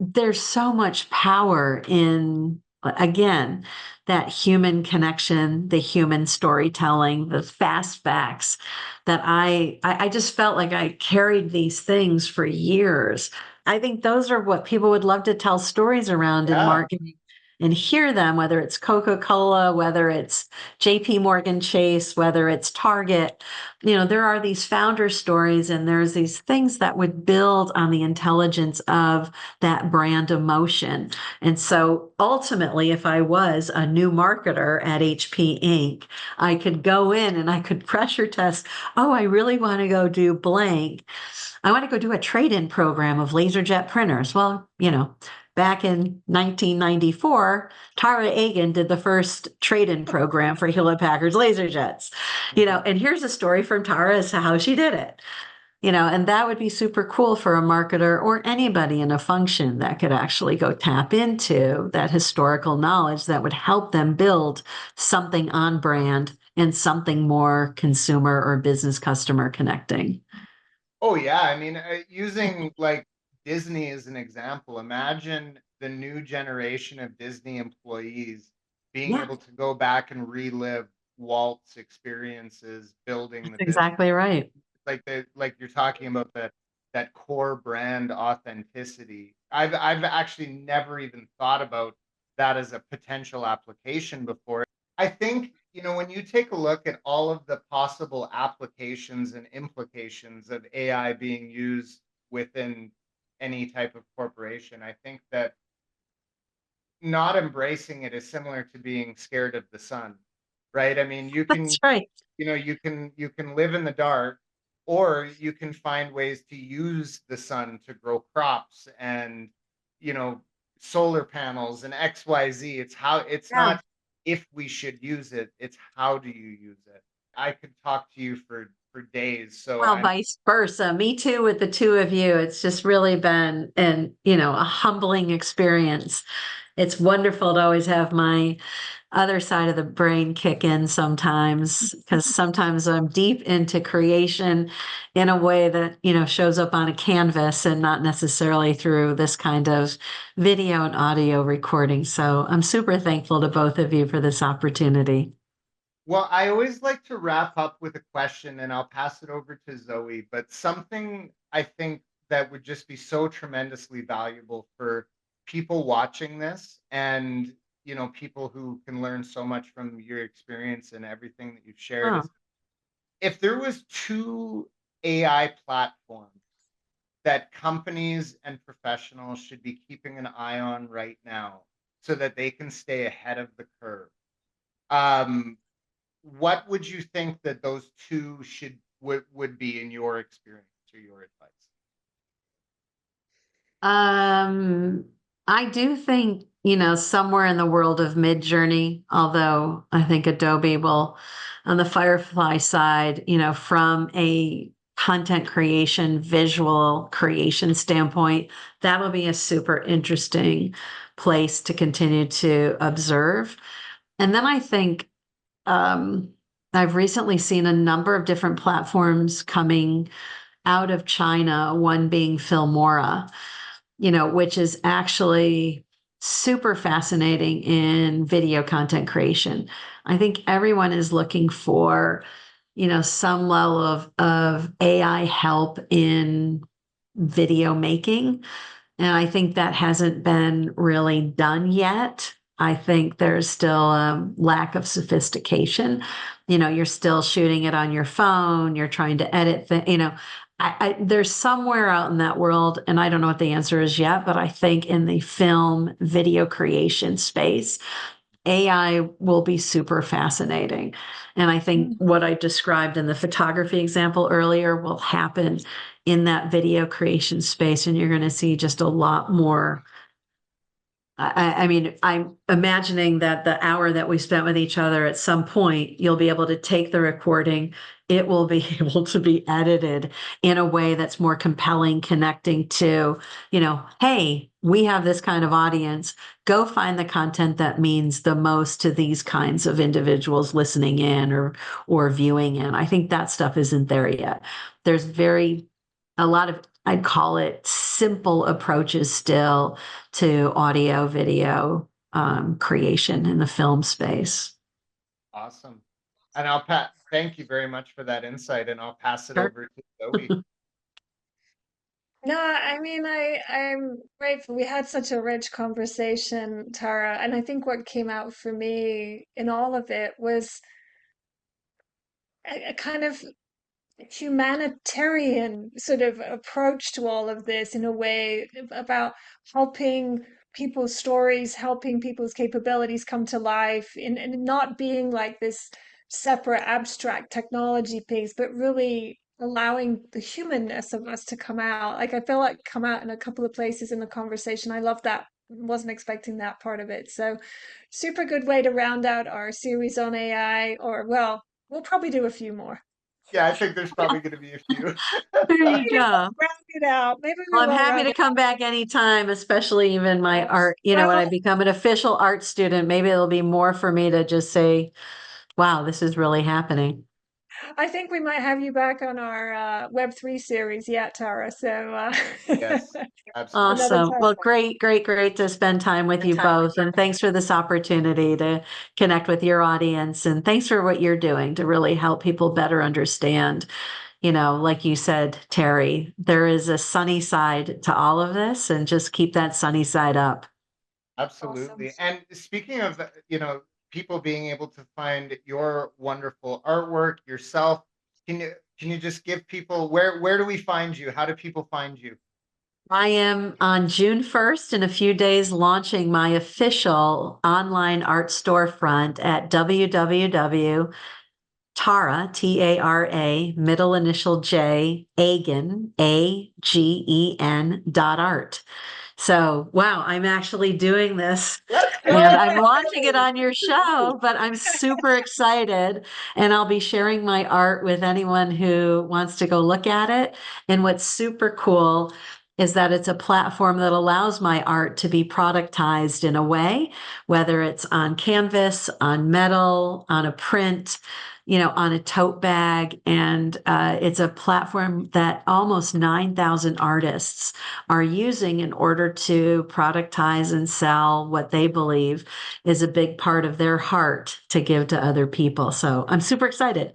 there's so much power in, again, that human connection, the human storytelling, the fast facts that I just felt like I carried these things for years. I think those are what people would love to tell stories around in Yeah. marketing and hear them, whether it's Coca-Cola, whether it's JP Morgan Chase, whether it's Target. There are these founder stories and there's these things that would build on the intelligence of that brand emotion. And so ultimately, if I was a new marketer at HP Inc., I could go in and I could pressure test, oh, I really want to go do blank. I want to go do a trade-in program of LaserJet printers. Well, back in 1994, Tara Agen did the first trade-in program for Hewlett Packard's LaserJets. And here's a story from Tara as to how she did it. And that would be super cool for a marketer or anybody in a function that could actually go tap into that historical knowledge that would help them build something on brand and something more consumer or business customer connecting. Oh yeah, I mean, using like Disney as an example, imagine the new generation of Disney employees being Yeah, able to go back and relive Walt's experiences building that's the business. exactly right. Like you're talking about that core brand authenticity. I've actually never even thought about that as a potential application before. I think, when you take a look at all of the possible applications and implications of AI being used within any type of corporation, I think that not embracing it is similar to being scared of the sun, right? I mean, That's right. you can live in the dark, or you can find ways to use the sun to grow crops and you know solar panels and XYZ. It's Yeah. not if we should use it, it's how do you use it. I could talk to you for days, so Well, I'm vice versa. Me too with the two of you. It's just really been a humbling experience. It's wonderful to always have my other side of the brain kick in sometimes because sometimes I'm deep into creation in a way that, shows up on a canvas and not necessarily through this kind of video and audio recording. So I'm super thankful to both of you for this opportunity. Well, I always like to wrap up with a question and I'll pass it over to Zoe, but something I think that would just be so tremendously valuable for people watching this and people who can learn so much from your experience and everything that you've shared Oh. is, if there was two AI platforms that companies and professionals should be keeping an eye on right now so that they can stay ahead of the curve, um, what would you think that those two would be in your experience or your advice? Um, I do think, somewhere in the world of Mid-Journey, although I think Adobe will, on the Firefly side, from a content creation, visual creation standpoint, that'll be a super interesting place to continue to observe. And then I think I've recently seen a number of different platforms coming out of China, one being Filmora, which is actually super fascinating in video content creation. I think everyone is looking for, some level of AI help in video making. And I think that hasn't been really done yet. I think there's still a lack of sophistication. You're still shooting it on your phone, you're trying to edit there's somewhere out in that world, and I don't know what the answer is yet, but I think in the film video creation space, AI will be super fascinating. And I think what I described in the photography example earlier will happen in that video creation space. And you're going to see just a lot more. I mean, I'm imagining that the hour that we spent with each other, at some point, you'll be able to take the recording. It will be able to be edited in a way that's more compelling, connecting to, hey, we have this kind of audience. Go find the content that means the most to these kinds of individuals listening in or viewing in. I think that stuff isn't there yet. There's a lot of, I'd call it simple approaches still to audio video creation in the film space. Awesome. And thank you very much for that insight, and I'll pass it Sure. over to Zoe. No, I mean, I'm grateful. We had such a rich conversation, Tara, and I think what came out for me in all of it was a kind of humanitarian sort of approach to all of this, in a way about helping people's stories, helping people's capabilities come to life, and not being like this separate abstract technology piece, but really allowing the humanness of us to come out. Like, I feel like come out in a couple of places in the conversation. I love that. Wasn't expecting that part of it. So super good way to round out our series on AI, or well, we'll probably do a few more. Yeah, I think there's probably going to be a few. There Maybe you we go. won't round it out. Maybe we Well, I'm won't happy round to it come back anytime, especially even my out. art. When I Well, become an official art student, maybe it'll be more for me to just say, wow, this is really happening. I think we might have you back on our Web3 series yet, Tara. So Yes, absolutely. another Awesome. time. Well, great, great, great to spend time with you both. And thanks for this opportunity to connect with your audience. And thanks for what you're doing to really help people better understand. Like you said, Terry, there is a sunny side to all of this, and just keep that sunny side up. Awesome. Absolutely. And speaking of, people being able to find your wonderful artwork yourself, can you just give people, where do we find you? How do people find you? I am on June 1st, in a few days, launching my official online art storefront at www. Tara, Tara, middle initial J, Agen, AGEN.art. So, wow, I'm actually doing this Let's and I'm go. launching it on your show, but I'm super excited. And I'll be sharing my art with anyone who wants to go look at it. And what's super cool is that it's a platform that allows my art to be productized in a way, whether it's on canvas, on metal, on a print, on a tote bag. And it's a platform that almost 9,000 artists are using in order to productize and sell what they believe is a big part of their heart to give to other people. So I'm super excited.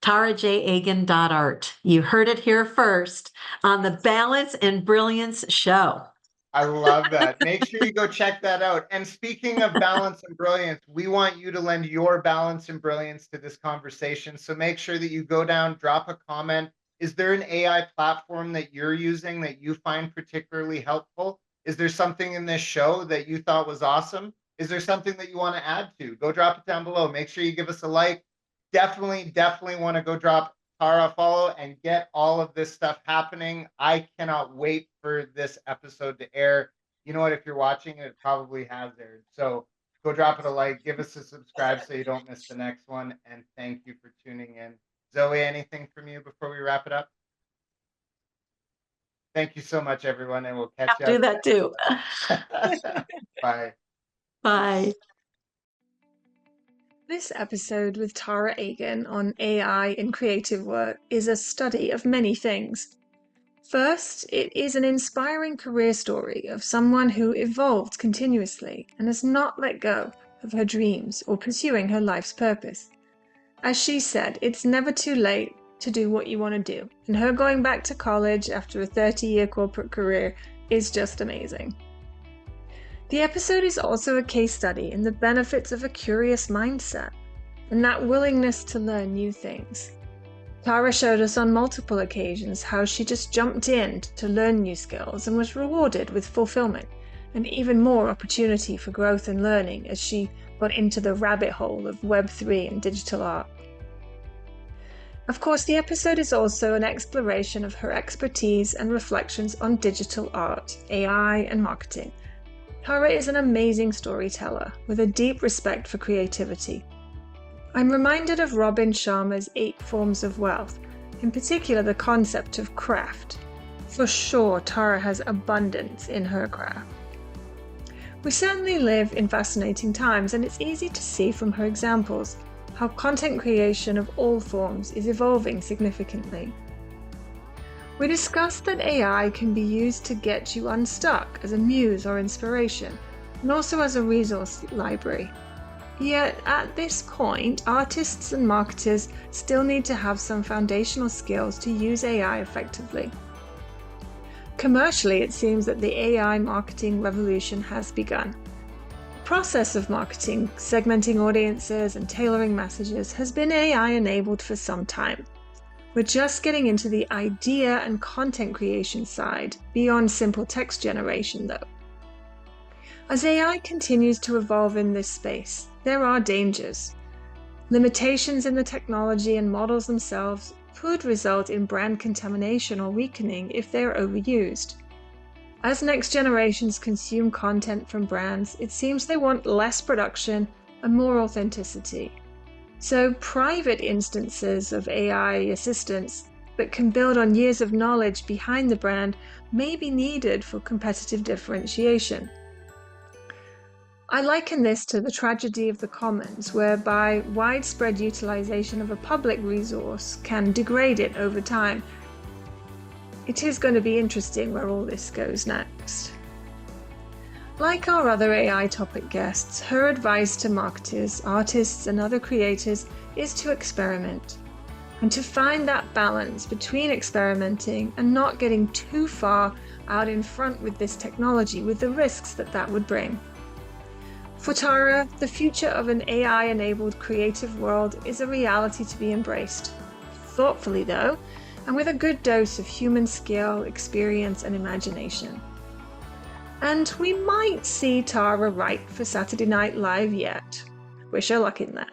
TaraJAgen.art. You heard it here first on the Balance and Brilliance Show. I love that. Make sure you go check that out. And speaking of balance and brilliance, we want you to lend your balance and brilliance to this conversation. So make sure that you go down, drop a comment. Is there an AI platform that you're using that you find particularly helpful? Is there something in this show that you thought was awesome? Is there something that you want to add to? Go drop it down below. Make sure you give us a like. Definitely want to go drop Tara a follow and get all of this stuff happening. I cannot wait for this episode to air. You know what? If you're watching it, it probably has aired. So go drop it a like, give us a subscribe so you don't miss the next one. And thank you for tuning in. Zoe, anything from you before we wrap it up? Thank you so much, everyone, and we'll catch you. Do that too. Bye. Bye. This episode with Tara Agen on AI in creative work is a study of many things. First, it is an inspiring career story of someone who evolved continuously and has not let go of her dreams or pursuing her life's purpose. As she said, it's never too late to do what you want to do, and her going back to college after a 30-year corporate career is just amazing. The episode is also a case study in the benefits of a curious mindset and that willingness to learn new things. Tara showed us on multiple occasions how she just jumped in to learn new skills and was rewarded with fulfillment and even more opportunity for growth and learning as she got into the rabbit hole of Web3 and digital art. Of course, the episode is also an exploration of her expertise and reflections on digital art, AI, and marketing. Tara is an amazing storyteller with a deep respect for creativity. I'm reminded of Robin Sharma's 8 Forms of Wealth, in particular the concept of craft. For sure, Tara has abundance in her craft. We certainly live in fascinating times, and it's easy to see from her examples how content creation of all forms is evolving significantly. We discussed that AI can be used to get you unstuck as a muse or inspiration, and also as a resource library. Yet, at this point, artists and marketers still need to have some foundational skills to use AI effectively. Commercially, it seems that the AI marketing revolution has begun. The process of marketing, segmenting audiences, and tailoring messages has been AI-enabled for some time. We're just getting into the idea and content creation side, beyond simple text generation though. As AI continues to evolve in this space, there are dangers. Limitations in the technology and models themselves could result in brand contamination or weakening if they are overused. As next generations consume content from brands, it seems they want less production and more authenticity. So private instances of AI assistance that can build on years of knowledge behind the brand may be needed for competitive differentiation. I liken this to the tragedy of the commons, whereby widespread utilization of a public resource can degrade it over time. It is going to be interesting where all this goes next. Like our other AI topic guests, her advice to marketers, artists, and other creators is to experiment, and to find that balance between experimenting and not getting too far out in front with this technology with the risks that that would bring. For Tara, the future of an AI-enabled creative world is a reality to be embraced. Thoughtfully though, and with a good dose of human skill, experience, and imagination. And we might see Tara write for Saturday Night Live yet. Wish her luck in that.